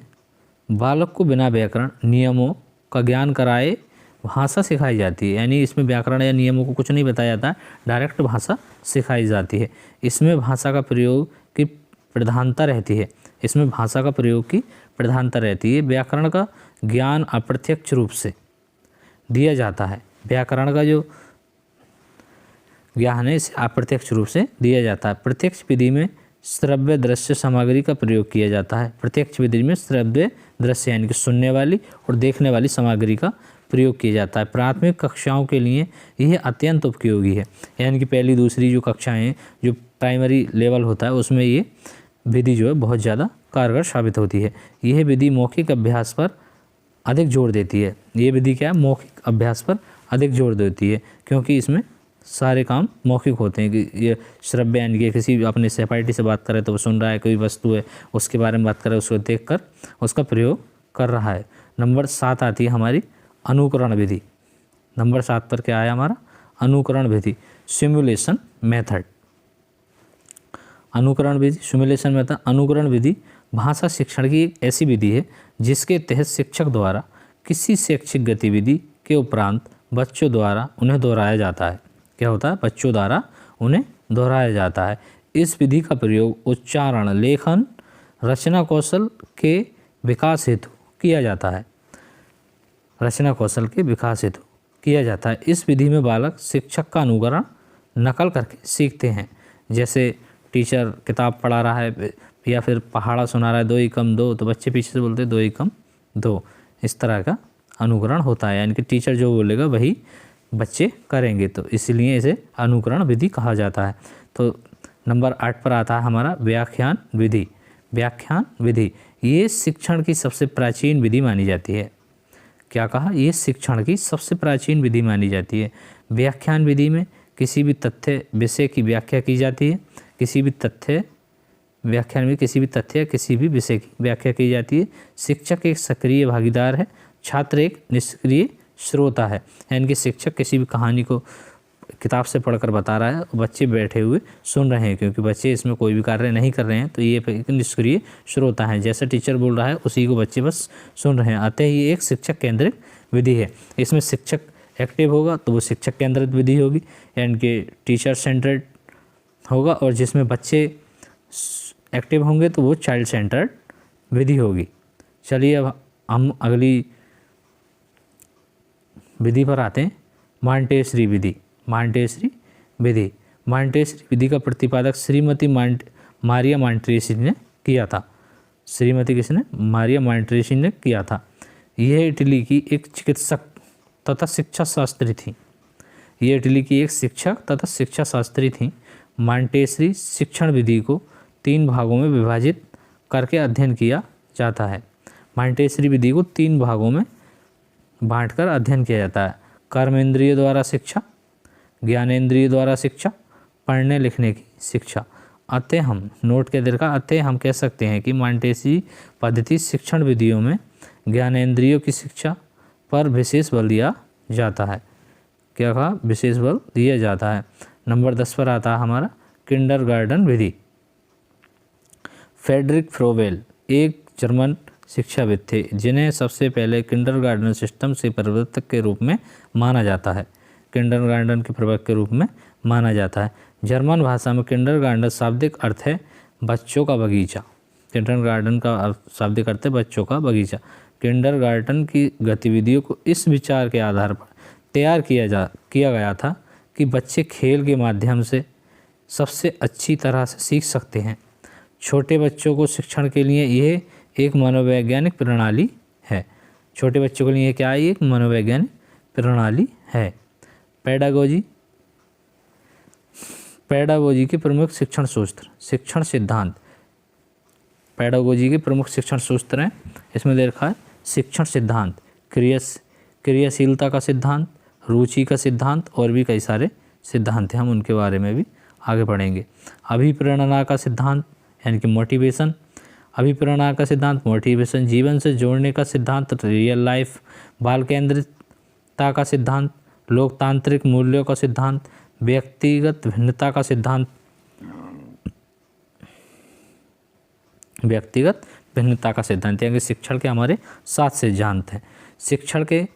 [SPEAKER 1] बालक को बिना व्याकरण नियमों का ज्ञान कराए भाषा सिखाई जाती है, यानी इसमें व्याकरण या नियमों को कुछ नहीं बताया जाता, डायरेक्ट भाषा सिखाई जाती है। इसमें भाषा का प्रयोग की प्रधानता रहती है, इसमें भाषा का प्रयोग की प्रधानता रहती है। व्याकरण का ज्ञान अप्रत्यक्ष रूप से दिया जाता है। व्याकरण का जो ज्ञान है इसे अप्रत्यक्ष रूप से दिया जाता है। प्रत्यक्ष विधि में श्रव्य दृश्य सामग्री का प्रयोग किया जाता है। प्रत्यक्ष विधि में श्रव्य दृश्य यानी कि सुनने वाली और देखने वाली सामग्री का प्रयोग किया जाता है। प्राथमिक कक्षाओं के लिए यह अत्यंत उपयोगी है, यानी कि पहली दूसरी जो कक्षाएं, जो प्राइमरी लेवल होता है, उसमें ये विधि जो है बहुत ज़्यादा कारगर साबित होती है। यह विधि मौखिक अभ्यास पर अधिक जोर देती है। ये विधि क्या है? मौखिक अभ्यास पर अधिक जोर देती है, क्योंकि इसमें सारे काम मौखिक होते हैं। कि ये श्रव्य यानी कि किसी अपने सहपाठी से बात करे तो वो सुन रहा है, कोई वस्तु है उसके बारे में बात करे, उसको देखकर उसका प्रयोग कर रहा है। नंबर 7 आती है हमारी अनुकरण विधि। नंबर 7 पर क्या आया हमारा? अनुकरण विधि, सिमुलेशन मेथड। अनुकरण विधि, सिमुलेशन मेथड। अनुकरण विधि भाषा शिक्षण की एक ऐसी विधि है जिसके तहत शिक्षक द्वारा किसी शैक्षिक गतिविधि के उपरांत बच्चों द्वारा उन्हें दोहराया जाता है। क्या होता है? बच्चों द्वारा उन्हें दोहराया जाता है। इस विधि का प्रयोग उच्चारण, लेखन, रचना कौशल के विकास हेतु किया जाता है। रचना कौशल के विकास हेतु किया जाता है। इस विधि में बालक शिक्षक का अनुकरण नकल करके सीखते हैं। जैसे टीचर किताब पढ़ा रहा है या फिर पहाड़ा सुना रहा है, 2 + 2, तो बच्चे पीछे से बोलते हैं 2 + 2। इस तरह का अनुकरण होता है, यानी कि टीचर जो बोलेगा वही बच्चे करेंगे, तो इसलिए इसे अनुकरण विधि कहा जाता है। तो नंबर 8 पर आता है हमारा व्याख्यान विधि। व्याख्यान विधि ये शिक्षण की सबसे प्राचीन विधि मानी जाती है। क्या कहा? ये शिक्षण की सबसे प्राचीन विधि मानी जाती है। व्याख्यान विधि में किसी भी तथ्य विषय की व्याख्या की जाती है। किसी भी तथ्य व्याख्यान में किसी भी तथ्य किसी भी विषय की व्याख्या की जाती है। शिक्षक एक सक्रिय भागीदार है, छात्र एक निष्क्रिय श्रोता है। यानी कि शिक्षक किसी भी कहानी को, किताब से पढ़कर बता रहा है, बच्चे बैठे हुए सुन रहे हैं, क्योंकि बच्चे इसमें कोई भी कार्य नहीं कर रहे हैं, तो ये एक निष्क्रिय श्रोता है। जैसे टीचर बोल रहा है उसी को बच्चे बस सुन रहे हैं। अतः ये एक शिक्षक केंद्रित विधि है। इसमें शिक्षक एक्टिव होगा तो वो शिक्षक केंद्रित विधि होगी, यानी कि टीचर सेंटर्ड होगा, और जिसमें बच्चे एक्टिव होंगे तो वो चाइल्ड सेंटर्ड विधि होगी। चलिए अब हम अगली विधि पर आते हैं, मॉन्टेसरी विधि। मॉन्टेसरी विधि, मॉन्टेसरी विधि का प्रतिपादक श्रीमती मारिया मॉन्टेसरी ने किया था। श्रीमती किसने? मारिया मॉन्टेसरी ने किया था। यह इटली की एक चिकित्सक तथा शिक्षा शास्त्री थी। ये इटली की एक शिक्षक तथा शिक्षा शास्त्री थी। मॉन्टेसरी शिक्षण विधि को 3 भागों में विभाजित करके अध्ययन किया जाता है। मॉन्टेसरी विधि को 3 भागों में बांटकर अध्ययन किया जाता है। कर्मेंद्रिय द्वारा शिक्षा, ज्ञानेंद्रिय द्वारा शिक्षा, पढ़ने लिखने की शिक्षा। अतः हम नोट के दर का अतः हम कह सकते हैं कि मॉन्टेसरी पद्धति शिक्षण विधियों में ज्ञानेंद्रियों की शिक्षा पर विशेष बल दिया जाता है। क्या कहा? विशेष बल दिया जाता है। नंबर 10 पर आता है हमारा किंडरगार्टन विधि। फ्रेडरिक फ्रोबेल एक जर्मन शिक्षाविद थे, जिन्हें सबसे पहले किंडरगार्टन सिस्टम से प्रवर्तक के रूप में माना जाता है। किंडरगार्टन के प्रवर्तक के रूप में माना जाता है। जर्मन भाषा में किंडरगार्टन शाब्दिक अर्थ है बच्चों का बगीचा। किंडरगार्टन का शाब्दिक अर्थ है बच्चों का बगीचा। किंडरगार्टन की गतिविधियों को इस विचार के आधार पर तैयार किया गया था कि बच्चे खेल के माध्यम से सबसे अच्छी तरह से सीख सकते हैं। छोटे बच्चों को शिक्षण के लिए यह एक मनोवैज्ञानिक प्रणाली है। छोटे बच्चों के लिए क्या है? एक मनोवैज्ञानिक प्रणाली है। पेडागोजी, पेडागोजी के प्रमुख शिक्षण सूत्र, शिक्षण सिद्धांत। पेडागोजी के प्रमुख शिक्षण सूत्र हैं, इसमें दे रखा है शिक्षण सिद्धांत, क्रियाशीलता का सिद्धांत, रुचि का सिद्धांत, और भी कई सारे सिद्धांत हैं, हम उनके बारे में भी आगे पढ़ेंगे। अभिप्रेरणा का सिद्धांत यानी कि मोटिवेशन, अभिप्रेरणा का सिद्धांत मोटिवेशन, जीवन से जोड़ने का सिद्धांत रियल लाइफ, बाल केंद्रितता का सिद्धांत, लोकतांत्रिक मूल्यों का सिद्धांत, व्यक्तिगत भिन्नता का सिद्धांत, व्यक्तिगत भिन्नता का सिद्धांत, यानी शिक्षण के हमारे 7 सिद्धांत हैं। शिक्षण के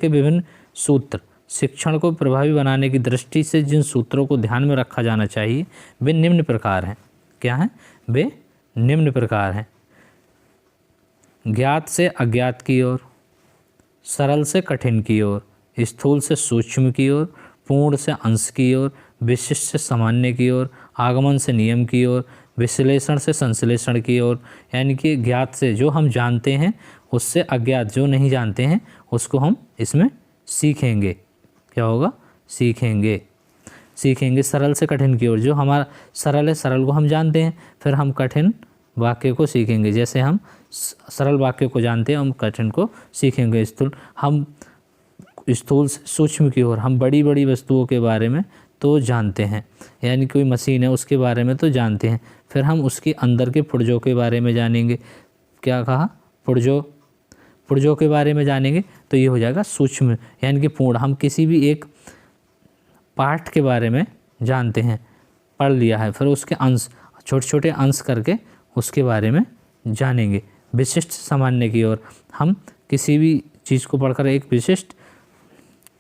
[SPEAKER 1] विभिन्न सूत्र, शिक्षण को प्रभावी बनाने की दृष्टि से जिन सूत्रों को ध्यान में रखा जाना चाहिए वे निम्न प्रकार हैं। क्या हैं? वे निम्न प्रकार हैं। ज्ञात से अज्ञात की ओर, सरल से कठिन की ओर, स्थूल से सूक्ष्म की ओर, पूर्ण से अंश की ओर, विशिष्ट से सामान्य की ओर, आगमन से नियम की ओर, विश्लेषण से संश्लेषण की ओर। यानी कि ज्ञात से जो हम जानते हैं उससे अज्ञात जो नहीं जानते हैं उसको हम इसमें सीखेंगे। क्या होगा? सीखेंगे। सरल से कठिन की ओर, जो हमारा सरल है, सरल को हम जानते हैं, फिर हम कठिन वाक्य को सीखेंगे। जैसे हम सरल वाक्य को जानते हैं, हम कठिन को सीखेंगे। स्थूल से सूक्ष्म की ओर, हम बड़ी बड़ी वस्तुओं के बारे में तो जानते हैं, यानी कोई मशीन है उसके बारे में तो जानते हैं, फिर हम उसके अंदर के पुर्जों के बारे में जानेंगे। क्या कहा? पुर्जों के बारे में जानेंगे, तो ये हो जाएगा सूक्ष्म, यानी कि पूर्ण। हम किसी भी एक पार्ट के बारे में जानते हैं, पढ़ लिया है, फिर उसके अंश, छोटे छोटे अंश करके उसके बारे में जानेंगे। विशिष्ट सामान्य की ओर, हम किसी भी चीज़ को पढ़कर एक विशिष्ट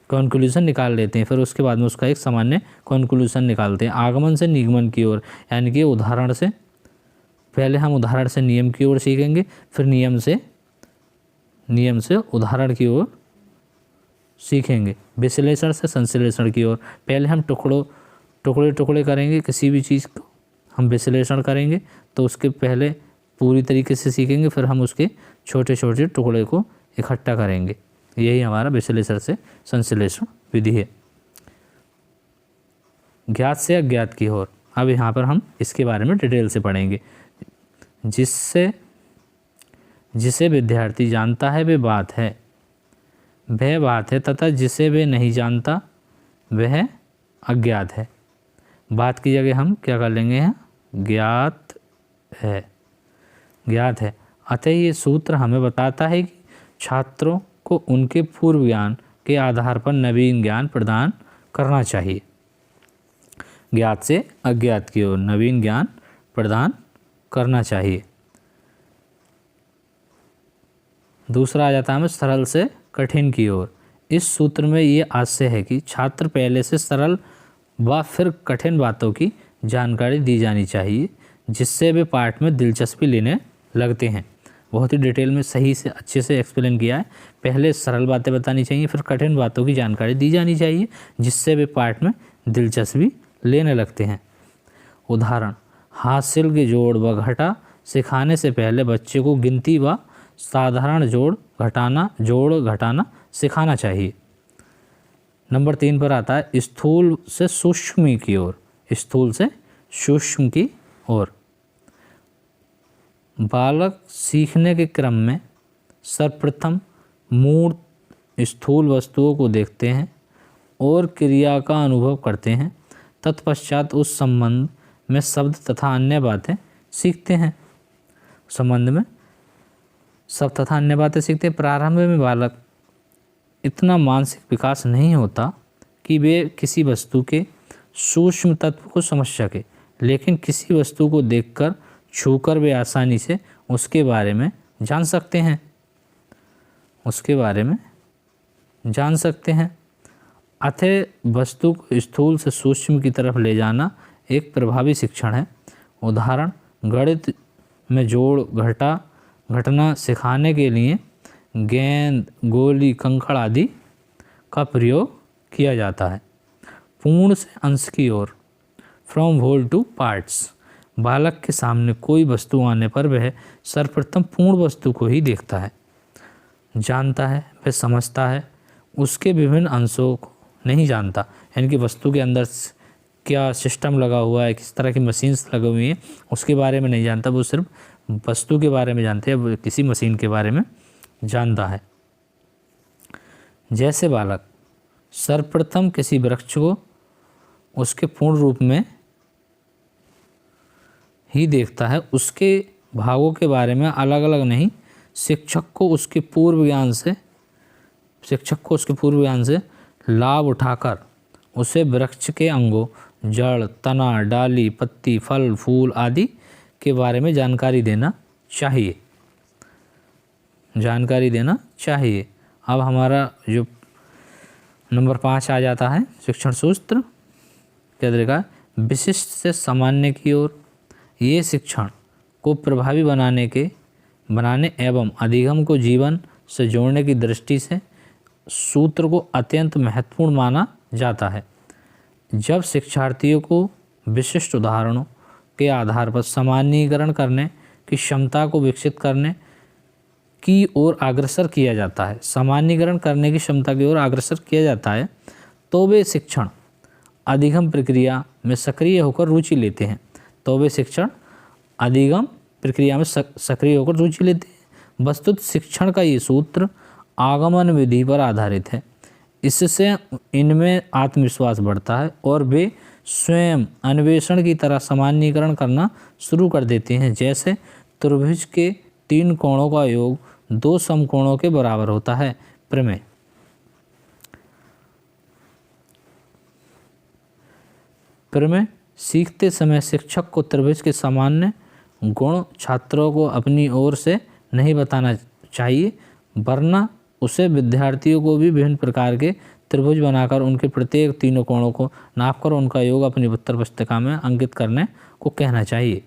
[SPEAKER 1] कंक्लूजन निकाल लेते हैं, फिर उसके बाद में उसका एक सामान्य कंक्लूजन निकालते हैं। आगमन से निगमन की ओर, यानी कि उदाहरण से, पहले हम उदाहरण से नियम की ओर सीखेंगे, फिर नियम से उदाहरण की ओर सीखेंगे। विश्लेषण से संश्लेषण की ओर, पहले हम टुकड़े करेंगे किसी भी चीज़ को, हम विश्लेषण करेंगे तो उसके पहले पूरी तरीके से सीखेंगे, फिर हम उसके छोटे छोटे टुकड़े को इकट्ठा करेंगे। यही हमारा विश्लेषण से संश्लेषण विधि है। ज्ञात से अज्ञात की ओर, अब यहाँ पर हम इसके बारे में डिटेल से पढ़ेंगे। जिसे विद्यार्थी जानता है वह बात है तथा जिसे वे नहीं जानता वह अज्ञात है। बात की जगह हम क्या कर लेंगे? ज्ञात है। अतः ये सूत्र हमें बताता है कि छात्रों को उनके पूर्व ज्ञान के आधार पर नवीन ज्ञान प्रदान करना चाहिए। ज्ञात से अज्ञात की ओर नवीन ज्ञान प्रदान करना चाहिए। दूसरा आ जाता है हमें सरल से कठिन की ओर। इस सूत्र में ये आशय है कि छात्र पहले से सरल व फिर कठिन बातों की जानकारी दी जानी चाहिए, जिससे वे पाठ में दिलचस्पी लेने लगते हैं। बहुत ही डिटेल में सही से अच्छे से एक्सप्लेन किया है। पहले सरल बातें बतानी चाहिए, फिर कठिन बातों की जानकारी दी जानी चाहिए, जिससे वे पाठ में दिलचस्पी लेने लगते हैं। उदाहरण, हासिल के जोड़ व घटा सिखाने से पहले बच्चे को गिनती व साधारण जोड़ घटाना सिखाना चाहिए। नंबर 3 पर आता है स्थूल से सूक्ष्म की ओर। स्थूल से सूक्ष्म की ओर बालक सीखने के क्रम में सर्वप्रथम मूर्त स्थूल वस्तुओं को देखते हैं और क्रिया का अनुभव करते हैं। तत्पश्चात उस संबंध में शब्द तथा अन्य बातें सीखते हैं। संबंध में शब्द तथा अन्य बातें सीखते हैं। प्रारंभ में बालक इतना मानसिक विकास नहीं होता कि वे किसी वस्तु के सूक्ष्म तत्व को समझ सके, लेकिन किसी वस्तु को देखकर छूकर वे आसानी से उसके बारे में जान सकते हैं। अतः वस्तु को स्थूल से सूक्ष्म की तरफ ले जाना एक प्रभावी शिक्षण है। उदाहरण, गणित में जोड़ घटना सिखाने के लिए गेंद, गोली, कंकड़ आदि का प्रयोग किया जाता है। पूर्ण से अंश की ओर, फ्रॉम होल टू पार्ट्स। बालक के सामने कोई वस्तु आने पर वह सर्वप्रथम पूर्ण वस्तु को ही देखता है, जानता है, वह समझता है, उसके विभिन्न अंशों को नहीं जानता। यानी कि वस्तु के अंदर क्या सिस्टम लगा हुआ है, किस तरह की मशीन्स लगी हुई हैं, उसके बारे में नहीं जानता। वो सिर्फ वस्तु के बारे में जानते हैं, वो किसी मशीन के बारे में जानता है। जैसे बालक सर्वप्रथम किसी वृक्ष को उसके पूर्ण रूप में ही देखता है, उसके भागों के बारे में अलग अलग नहीं। शिक्षक को उसके पूर्व ज्ञान से लाभ उठाकर उसे वृक्ष के अंगों, जड़, तना, डाली, पत्ती, फल, फूल आदि के बारे में जानकारी देना चाहिए। अब हमारा जो नंबर 5 आ जाता है शिक्षण सूत्र, क्या तरीका, विशिष्ट से सामान्य की ओर। ये शिक्षण को प्रभावी बनाने एवं अधिगम को जीवन से जोड़ने की दृष्टि से सूत्र को अत्यंत महत्वपूर्ण माना जाता है। जब शिक्षार्थियों को विशिष्ट उदाहरणों के आधार पर सामान्यीकरण करने की क्षमता को विकसित करने की ओर अग्रसर किया जाता है, तो वे शिक्षण अधिगम प्रक्रिया में सक्रिय होकर रुचि लेते हैं। वस्तुत शिक्षण का ये सूत्र आगमन विधि पर आधारित है। इससे इनमें आत्मविश्वास बढ़ता है और वे स्वयं अन्वेषण की तरह सामान्यीकरण करना शुरू कर देते हैं। जैसे त्रिभुज के 3 कोणों का योग 2 समकोणों के बराबर होता है। प्रमेय। सीखते समय शिक्षक को त्रिभुज के सामान्य गुण छात्रों को अपनी ओर से नहीं बताना चाहिए, वरना उसे विद्यार्थियों को भी विभिन्न प्रकार के त्रिभुज बनाकर उनके प्रत्येक 3 कोणों को नापकर उनका योग अपनी उत्तर पुस्तिका में अंकित करने को कहना चाहिए।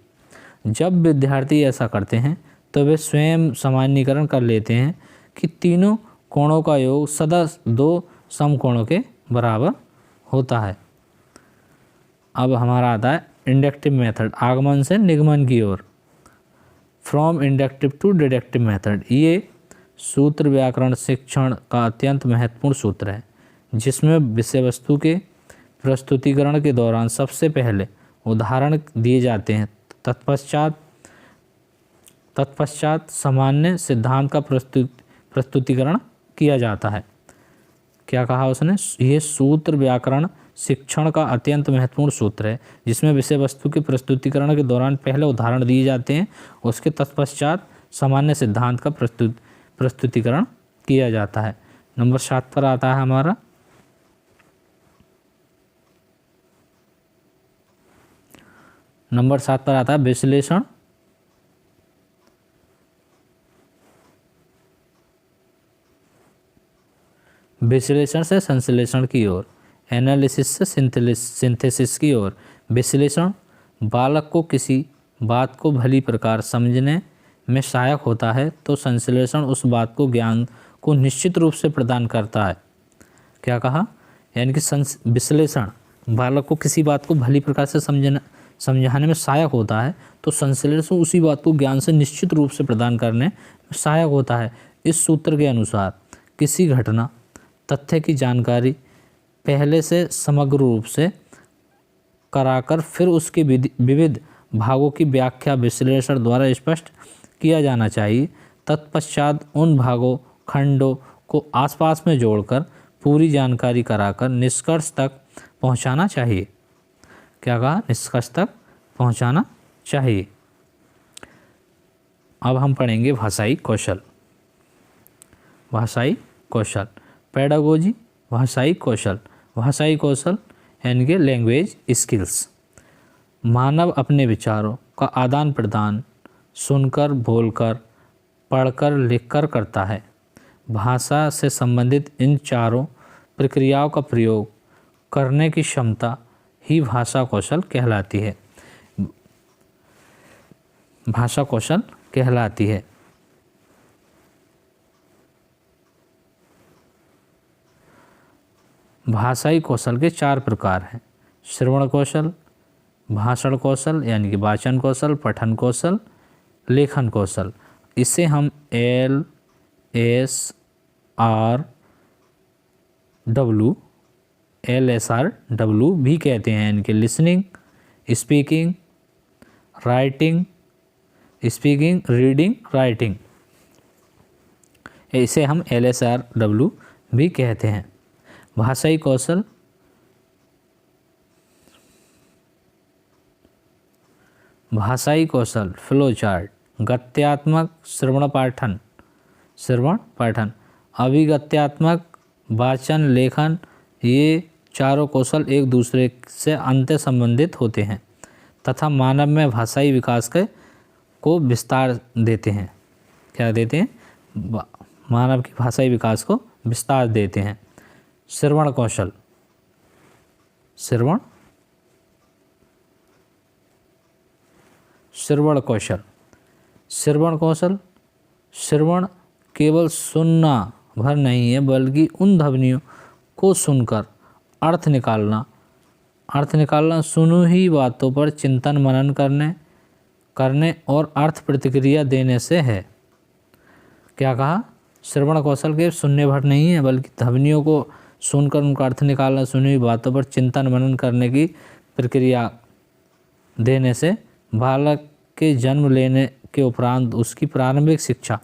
[SPEAKER 1] जब विद्यार्थी ऐसा करते हैं तो वे स्वयं सामान्यीकरण कर लेते हैं कि 3 कोणों का योग सदा 2 समकोणों के बराबर होता है। अब हमारा आता है इंडक्टिव मेथड, आगमन से निगमन की ओर। From inductive to deductive method. ये सूत्र व्याकरण शिक्षण का अत्यंत महत्वपूर्ण सूत्र है, जिसमें विषय वस्तु के प्रस्तुतिकरण के दौरान सबसे पहले उदाहरण दिए जाते हैं, तत्पश्चात सामान्य सिद्धांत का प्रस्तुतिकरण किया जाता है। क्या कहा उसने? यह सूत्र व्याकरण शिक्षण का अत्यंत महत्वपूर्ण सूत्र है, जिसमें विषय वस्तु के प्रस्तुतिकरण के दौरान पहले उदाहरण दिए जाते हैं, उसके तत्पश्चात सामान्य सिद्धांत का प्रस्तुतिकरण किया जाता है। नंबर 7 पर आता है हमारा नंबर 7 पर आता है विश्लेषण। विश्लेषण से संश्लेषण की ओर, एनालिसिस से सिंथेसिस की ओर। विश्लेषण बालक को किसी बात को भली प्रकार समझने में सहायक होता है, तो संश्लेषण उस बात को ज्ञान को निश्चित रूप से प्रदान करता है। क्या कहा? यानी कि विश्लेषण बालक को किसी बात को भली प्रकार से समझाने में सहायक होता है, तो संश्लेषण उसी बात को ज्ञान से निश्चित रूप से प्रदान करने में सहायक होता है। इस सूत्र के अनुसार किसी घटना तथ्य की जानकारी पहले से समग्र रूप से कराकर फिर उसके विविध भागों की व्याख्या विश्लेषण द्वारा स्पष्ट किया जाना चाहिए। तत्पश्चात उन भागों खंडों को आसपास में जोड़कर पूरी जानकारी कराकर निष्कर्ष तक पहुंचाना चाहिए। क्या कहा? निष्कर्ष तक पहुंचाना चाहिए। अब हम पढ़ेंगे भाषाई कौशल। भाषाई कौशल, पेडागोजी, भाषाई कौशल। भाषाई कौशल यानी कि लैंग्वेज स्किल्स। मानव अपने विचारों का आदान प्रदान सुनकर, बोलकर, पढ़कर, लिखकर करता है। भाषा से संबंधित इन चारों प्रक्रियाओं का प्रयोग करने की क्षमता ही भाषा कौशल कहलाती है। भाषा कौशल कहलाती है। भाषाई कौशल के 4 प्रकार हैं। श्रवण कौशल, भाषण कौशल यानी कि वाचन कौशल, पठन कौशल, लेखन कौशल। इसे हम LSR-W भी कहते हैं, यानी कि listening, speaking, writing, reading, writing. इसे हम LSR-W भी कहते हैं। भाषाई कौशल फ्लो चार्ट, गत्यात्मक श्रवण पाठन, अभिगत्यात्मक वाचन, लेखन, ये चारों कौशल एक दूसरे से अंतः संबंधित होते हैं तथा मानव में भाषाई विकास को विस्तार देते हैं। क्या देते हैं? मानव की भाषाई विकास को विस्तार देते हैं। श्रवण कौशल, श्रवण केवल सुनना भर नहीं है, बल्कि उन ध्वनियों को सुनकर अर्थ निकालना सुनी हुई बातों पर चिंतन मनन करने और अर्थ प्रतिक्रिया देने से है। क्या कहा? श्रवण कौशल के सुनने भर नहीं है, बल्कि ध्वनियों को सुनकर उनका अर्थ निकालना, सुनी हुई बातों पर चिंतन मनन करने की प्रक्रिया देने से बालक के जन्म लेने के उपरांत उसकी प्रारंभिक शिक्षा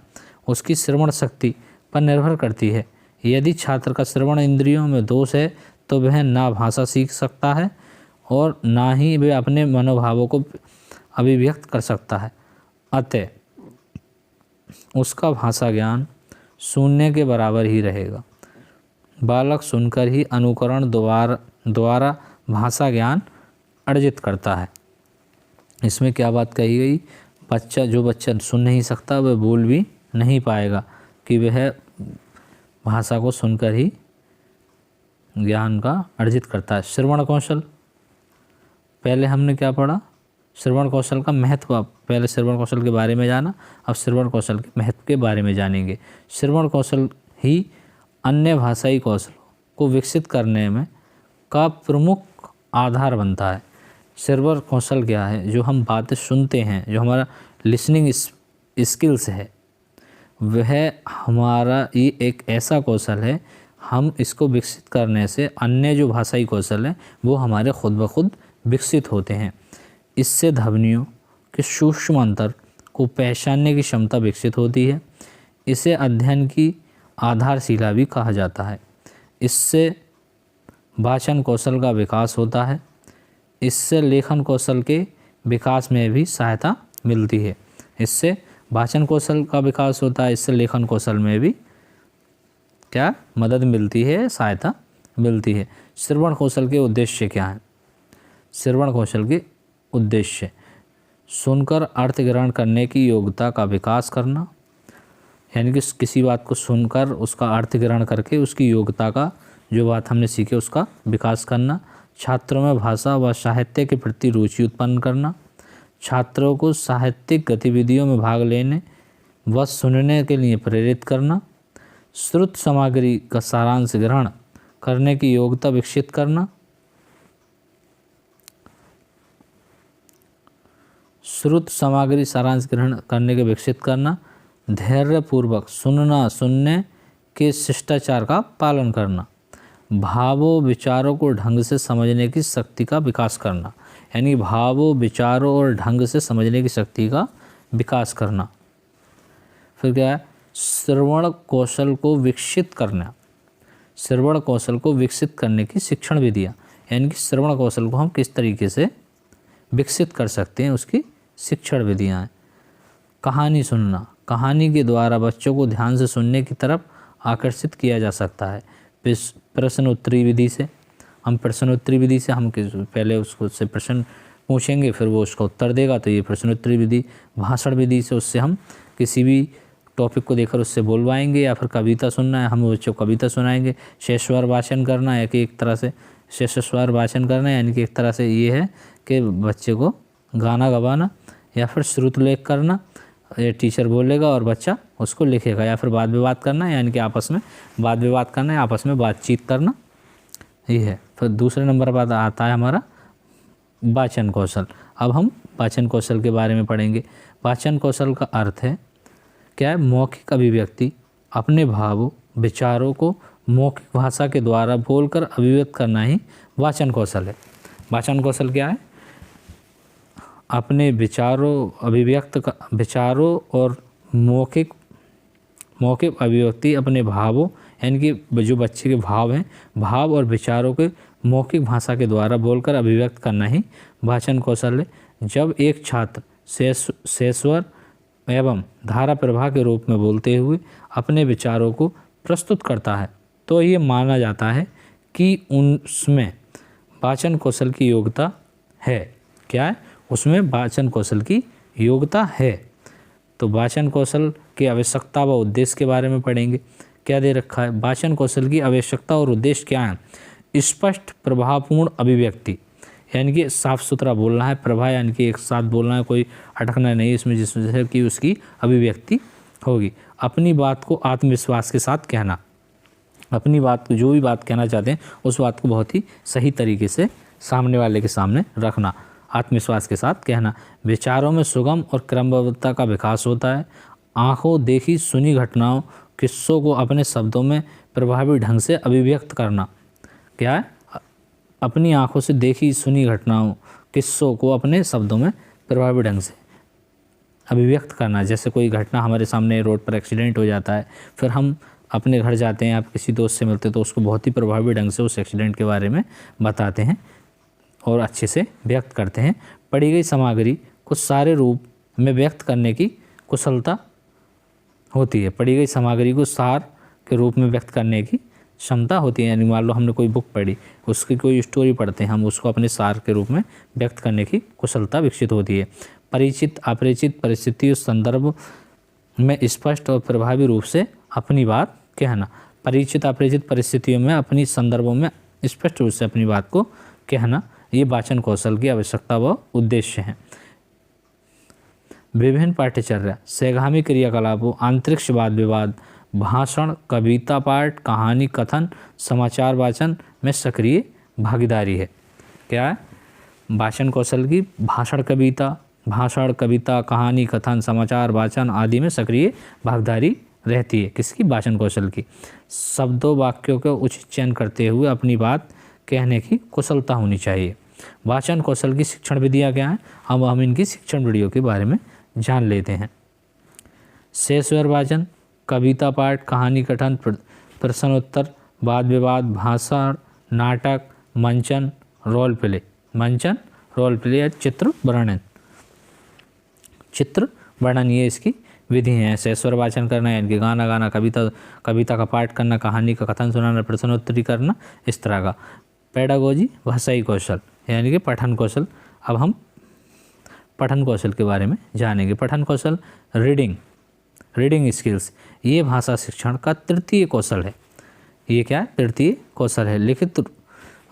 [SPEAKER 1] उसकी श्रवण शक्ति पर निर्भर करती है। यदि छात्र का श्रवण इंद्रियों में दोष है तो वह ना भाषा सीख सकता है और ना ही वह अपने मनोभावों को अभिव्यक्त कर सकता है। अतः उसका भाषा ज्ञान सुनने के बराबर ही रहेगा। बालक सुनकर ही अनुकरण द्वारा भाषा ज्ञान अर्जित करता है। इसमें क्या बात कही गई? जो बच्चा सुन नहीं सकता वह बोल भी नहीं पाएगा, कि वह भाषा को सुनकर ही ज्ञान का अर्जित करता है। श्रवण कौशल, पहले हमने क्या पढ़ा? श्रवण कौशल का महत्व। पहले श्रवण कौशल के बारे में जाना, अब श्रवण कौशल के महत्व के बारे में जानेंगे। श्रवण कौशल ही अन्य भाषाई कौशलों को विकसित करने में का प्रमुख आधार बनता है। श्रवण कौशल क्या है? जो हम बातें सुनते हैं, जो हमारा लिसनिंग स्किल्स है, वह हमारा ये एक ऐसा कौशल है, हम इसको विकसित करने से अन्य जो भाषाई कौशल हैं वो हमारे खुद ब खुद विकसित होते हैं। इससे ध्वनियों के सूक्ष्म अंतर को पहचानने की क्षमता विकसित होती है। इसे अध्ययन की आधारशिला भी कहा जाता है। इससे वाचन कौशल का विकास होता है। इससे लेखन कौशल के विकास में भी सहायता मिलती है। इससे वाचन कौशल का विकास होता है, इससे लेखन कौशल में भी क्या मदद मिलती है, सहायता मिलती है। श्रवण कौशल के उद्देश्य क्या हैं? श्रवण कौशल के उद्देश्य सुनकर अर्थ ग्रहण करने की योग्यता का विकास करना, यानी कि किसी बात को सुनकर उसका अर्थ ग्रहण करके उसकी योग्यता का, जो बात हमने सीखे उसका विकास करना। छात्रों में भाषा व साहित्य के प्रति रुचि उत्पन्न करना। छात्रों को साहित्यिक गतिविधियों में भाग लेने व सुनने के लिए प्रेरित करना। श्रुत सामग्री का सारांश ग्रहण करने की योग्यता विकसित करना। श्रुत सामग्री सारांश ग्रहण करने के विकसित करना। धैर्यपूर्वक सुनना, सुनने के शिष्टाचार का पालन करना। भावों विचारों को ढंग से समझने की शक्ति का विकास करना, यानी भावों विचारों और ढंग से समझने की शक्ति का विकास करना। फिर क्या है? श्रवण कौशल को विकसित करना। श्रवण कौशल को विकसित करने की शिक्षण विधियाँ, यानी कि श्रवण कौशल को हम किस तरीके से विकसित कर सकते हैं, उसकी शिक्षण विधियाँ हैं। कहानी सुनना। कहानी के द्वारा बच्चों को ध्यान से सुनने की तरफ आकर्षित किया जा सकता है। प्रश्न उत्तरी विधि से, हम प्रश्नोत्तरी विधि से हम पहले उससे प्रश्न पूछेंगे, फिर वो उसका उत्तर देगा, तो ये प्रश्नोत्तरी विधि। भाषण विधि से उससे हम किसी भी टॉपिक को देखकर उससे बोलवाएंगे, या फिर कविता सुनना है हम बच्चों को कविता सुनाएंगे। शेषवार भाषण करना है कि एक तरह से शेषवार भाषण करना है, यानी कि एक तरह से ये है कि बच्चे को गाना गवाना, या फिर श्रुतलेख करना, ये टीचर बोलेगा और बच्चा उसको लिखेगा। या फिर वाद विवाद करना, यानी कि आपस में वाद विवाद करना है, आपस में बातचीत करना, ये है। फिर दूसरे नंबर पर आता है हमारा वाचन कौशल। अब हम वाचन कौशल के बारे में पढ़ेंगे। वाचन कौशल का अर्थ है क्या है? मौखिक अभिव्यक्ति, अपने भावों विचारों को मौखिक भाषा के द्वारा बोलकर अभिव्यक्त करना ही वाचन कौशल है। वाचन कौशल क्या है? अपने विचारों और मौखिक अभिव्यक्ति, अपने भावों, यानी कि जो बच्चे के भाव हैं, भाव और विचारों के मौखिक भाषा के द्वारा बोलकर अभिव्यक्त करना ही वाचन कौशल है। जब एक छात्र शेषवर एवं धारा प्रवाह के रूप में बोलते हुए अपने विचारों को प्रस्तुत करता है, तो ये माना जाता है कि उसमें वाचन कौशल की योग्यता है। क्या है? उसमें वाचन कौशल की योग्यता है। तो वाचन कौशल की आवश्यकता व उद्देश्य के बारे में पढ़ेंगे। क्या दे रखा है? वाचन कौशल की आवश्यकता और उद्देश्य क्या है? स्पष्ट प्रभावपूर्ण अभिव्यक्ति, यानी कि साफ सुथरा बोलना है। प्रभा यानी कि एक साथ बोलना है, कोई अटकना नहीं इसमें, जिससे कि उसकी अभिव्यक्ति होगी। अपनी बात को आत्मविश्वास के साथ कहना। अपनी बात को, जो भी बात कहना चाहते हैं उस बात को बहुत ही सही तरीके से सामने वाले के सामने रखना, आत्मविश्वास के साथ कहना। विचारों में सुगम और क्रमबद्धता का विकास होता है। आँखों देखी सुनी घटनाओं, किस्सों को अपने शब्दों में प्रभावी ढंग से अभिव्यक्त करना। क्या है? अपनी आँखों से देखी सुनी घटनाओं, किस्सों को अपने शब्दों में प्रभावी ढंग से अभिव्यक्त करना। जैसे कोई घटना हमारे सामने, रोड पर एक्सीडेंट हो जाता है, फिर हम अपने घर जाते हैं, आप किसी दोस्त से मिलते हैं, तो उसको बहुत ही प्रभावी ढंग से उस एक्सीडेंट के बारे में बताते हैं और अच्छे से व्यक्त करते हैं। पढ़ी गई सामग्री को सारे रूप में व्यक्त करने की कुशलता होती है। पढ़ी गई सामग्री को सार के रूप में व्यक्त करने की क्षमता होती है। यानी मान लो हमने कोई बुक पढ़ी, उसकी कोई स्टोरी पढ़ते हैं, हम उसको अपने सार के रूप में व्यक्त करने की कुशलता विकसित होती है। परिचित अपरिचित परिस्थितियों संदर्भ में स्पष्ट और प्रभावी रूप से अपनी बात कहना। परिचित अपरिचित परिस्थितियों में, अपनी संदर्भों में स्पष्ट रूप से अपनी बात को कहना, ये वाचन कौशल की आवश्यकता व उद्देश्य हैं। विभिन्न पाठ्यचर्या, सहगामी क्रियाकलापों, अंतरिक्ष वाद विवाद, भाषण, कविता पाठ, कहानी कथन, समाचार वाचन में सक्रिय भागीदारी है। क्या है? वाचन कौशल की भाषण, कविता, कहानी कथन, समाचार वाचन आदि में सक्रिय भागीदारी रहती है। किसकी? वाचन कौशल की। शब्दों वाक्यों के उचित चयन करते हुए अपनी बात कहने की कुशलता होनी चाहिए। वाचन कौशल की शिक्षण विधियाँ क्या हैं? अब हम इनकी शिक्षण विधियों के बारे में जान लेते हैं। शेषवर वाचन, कविता पाठ, कहानी कथन, प्रश्नोत्तर, वाद विवाद, भाषण, नाटक, मंचन, रोल प्ले या चित्र वर्णन ये इसकी विधि हैं। सस्वर वाचन करना यानी कि गाना गाना, कविता का पाठ करना, कहानी का कथन सुनाना, प्रश्नोत्तरी करना, इस तरह का। पेडागोजी भाषाई कौशल यानी कि पठन कौशल। अब हम पठन कौशल के बारे में जानेंगे। पठन कौशल रीडिंग स्किल्स, ये भाषा शिक्षण का तृतीय कौशल है। ये क्या है? तृतीय कौशल है। लिखित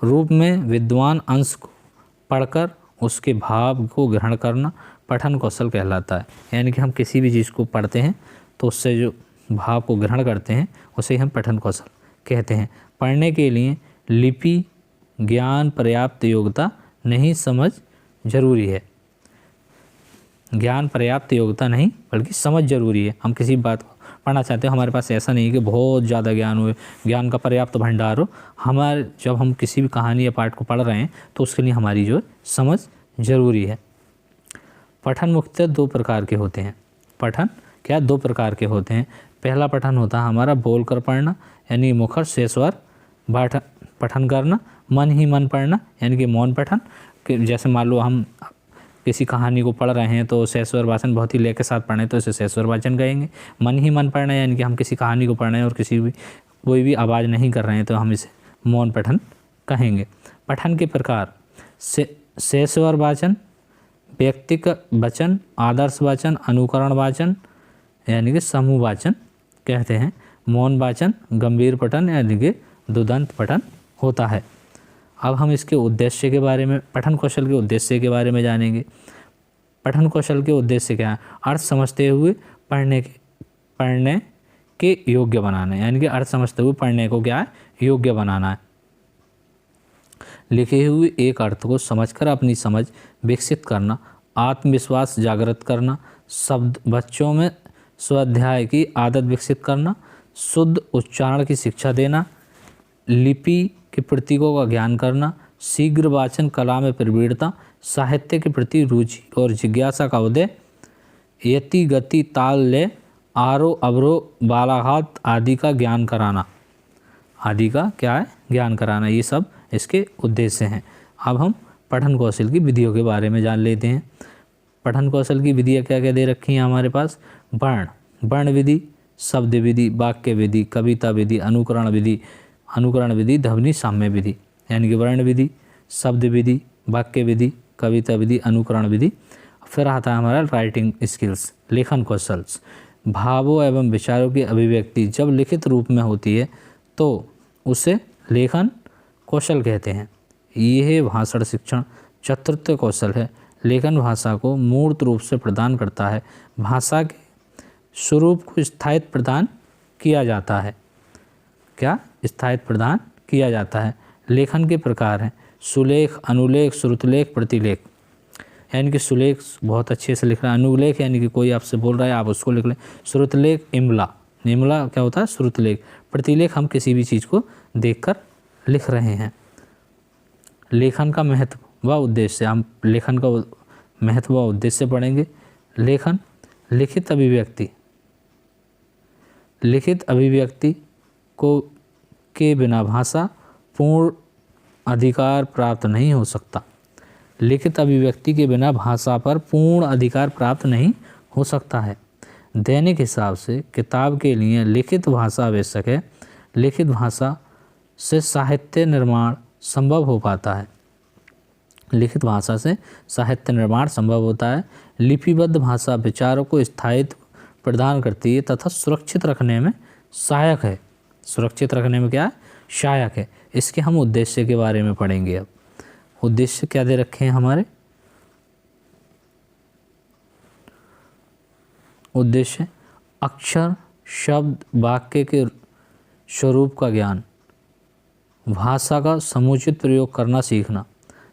[SPEAKER 1] रूप में विद्वान अंश को पढ़कर उसके भाव को ग्रहण करना पठन कौशल कहलाता है। यानी कि हम किसी भी चीज़ को पढ़ते हैं तो उससे जो भाव को ग्रहण करते हैं उसे हम पठन कौशल कहते हैं। पढ़ने के लिए लिपि ज्ञान पर्याप्त योग्यता नहीं, समझ जरूरी है। ज्ञान पर्याप्त योग्यता नहीं बल्कि समझ जरूरी है। हम किसी बात को पढ़ना चाहते हैं, हमारे पास ऐसा नहीं है कि बहुत ज़्यादा ज्ञान हो, ज्ञान का पर्याप्त भंडार हो। जब हम किसी भी कहानी या पाठ को पढ़ रहे हैं तो उसके लिए हमारी जो समझ जरूरी है। पठन मुख्यतः दो प्रकार के होते हैं। पठन क्या? दो प्रकार के होते हैं। पहला पठन होता है हमारा बोल कर पढ़ना यानी मुखर से स्वर पठन करना। मन ही मन पढ़ना यानी कि मौन पठन। जैसे मान लो हम किसी कहानी को पढ़ रहे हैं तो सस्वर वाचन बहुत ही लय के साथ पढ़ें तो इसे सस्वर वाचन कहेंगे। मन ही मन पढ़ना यानी कि हम किसी कहानी को पढ़ रहे हैं और कोई भी आवाज़ नहीं कर रहे हैं तो हम इसे मौन पठन कहेंगे। पठन के प्रकार सस्वर वाचन, व्यक्तिगत वचन, आदर्श वाचन, अनुकरण वाचन यानी कि समूह वाचन कहते हैं। मौन वाचन, गंभीर पठन यानी कि दुदंत पठन होता है। अब हम इसके उद्देश्य के बारे में, पठन कौशल के उद्देश्य के बारे में जानेंगे। पठन कौशल के उद्देश्य क्या है? अर्थ समझते हुए पढ़ने के योग्य बनाना यानी कि अर्थ समझते हुए पढ़ने को क्या है? योग्य बनाना है। लिखे हुए एक अर्थ को समझकर अपनी समझ विकसित करना, आत्मविश्वास जागृत करना, बच्चों में स्वाध्याय की आदत विकसित करना, शुद्ध उच्चारण की शिक्षा देना, लिपि के प्रतीकों का ज्ञान करना, शीघ्र वाचन कला में प्रवीणता, साहित्य के प्रति रुचि और जिज्ञासा का उदय, यति गति ताल लय, आरोह अवरोह बालाघात आदि का ज्ञान कराना। आदि का क्या है? ज्ञान कराना। ये सब इसके उद्देश्य हैं। अब हम पठन कौशल की विधियों के बारे में जान लेते हैं। पठन कौशल की विधियाँ क्या क्या दे रखी हैं हमारे पास? वर्ण विधि, शब्द विधि, वाक्य विधि, कविता विधि, अनुकरण विधि, ध्वनि साम्य विधि यानी कि वर्ण विधि, शब्द विधि, वाक्य विधि, कविता विधि, अनुकरण विधि। फिर आता है हमारा राइटिंग स्किल्स, लेखन कौशल। भावों एवं विचारों की अभिव्यक्ति जब लिखित रूप में होती है तो उसे लेखन कौशल कहते हैं। यह भाषण शिक्षण चतुर्थ कौशल है। लेखन भाषा को मूर्त रूप से प्रदान करता है। भाषा के स्वरूप को स्थायित्व प्रदान किया जाता है। क्या? स्थायित्व प्रदान किया जाता है। लेखन के प्रकार हैं सुलेख, अनुलेख, श्रुतलेख, प्रतिलेख। यानी कि सुलेख बहुत अच्छे से लिख रहा है, अनुलेख यानी कि कोई आपसे बोल रहा है आप उसको लिख लें, श्रुतलेख इमला क्या होता है? श्रुतलेख। प्रतिलेख हम किसी भी चीज़ को देखकर लिख रहे हैं। लेखन का महत्व व उद्देश्य, हम लेखन का महत्व व उद्देश्य पढ़ेंगे। लेखन लिखित अभिव्यक्ति के बिना भाषा पूर्ण अधिकार प्राप्त नहीं हो सकता। लिखित अभिव्यक्ति के बिना भाषा पर पूर्ण अधिकार प्राप्त नहीं हो सकता है। दैनिक हिसाब से किताब के लिए लिखित भाषा आवश्यक है। लिखित भाषा से साहित्य निर्माण संभव हो पाता है। लिखित भाषा से साहित्य निर्माण संभव होता है। लिपिबद्ध भाषा विचारों को स्थायित्व प्रदान करती है तथा सुरक्षित रखने में सहायक है। सुरक्षित रखने में क्या है? सहायक है। इसके हम उद्देश्य के बारे में पढ़ेंगे। अब उद्देश्य क्या दे रखे हैं हमारे? उद्देश्य अक्षर, शब्द, वाक्य के स्वरूप का ज्ञान, भाषा का समुचित प्रयोग करना सीखना,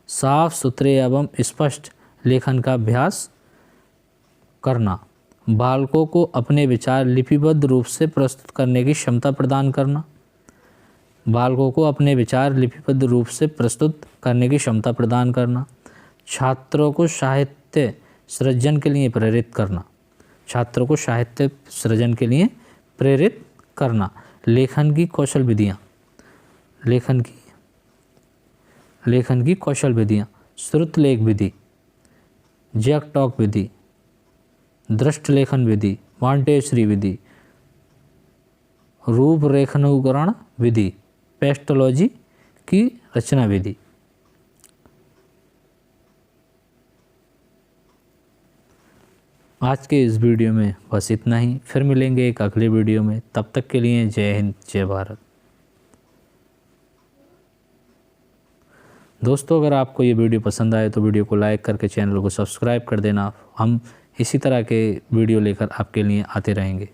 [SPEAKER 1] साफ सुथरे एवं स्पष्ट लेखन का अभ्यास करना, बालकों को अपने विचार लिपिबद्ध रूप से प्रस्तुत करने की क्षमता प्रदान करना, बालकों को अपने विचार लिपिबद्ध रूप से प्रस्तुत करने की क्षमता प्रदान करना, छात्रों को साहित्य सृजन के लिए प्रेरित करना, छात्रों को साहित्य सृजन के लिए प्रेरित करना। लेखन की कौशल विधियाँ, लेखन की कौशल विधियाँ, श्रुतलेख विधि, जैक टॉक विधि, दृष्टलेखन विधि, मॉन्टेसरी विधि, रूपरेखनुकरण विधि, पेस्टोलॉजी की रचना विधि। आज के इस वीडियो में बस इतना ही, फिर मिलेंगे एक अगले वीडियो में। तब तक के लिए जय हिंद, जय भारत। दोस्तों, अगर आपको ये वीडियो पसंद आए तो वीडियो को लाइक करके चैनल को सब्सक्राइब कर देना। हम इसी तरह के वीडियो लेकर आपके लिए आते रहेंगे।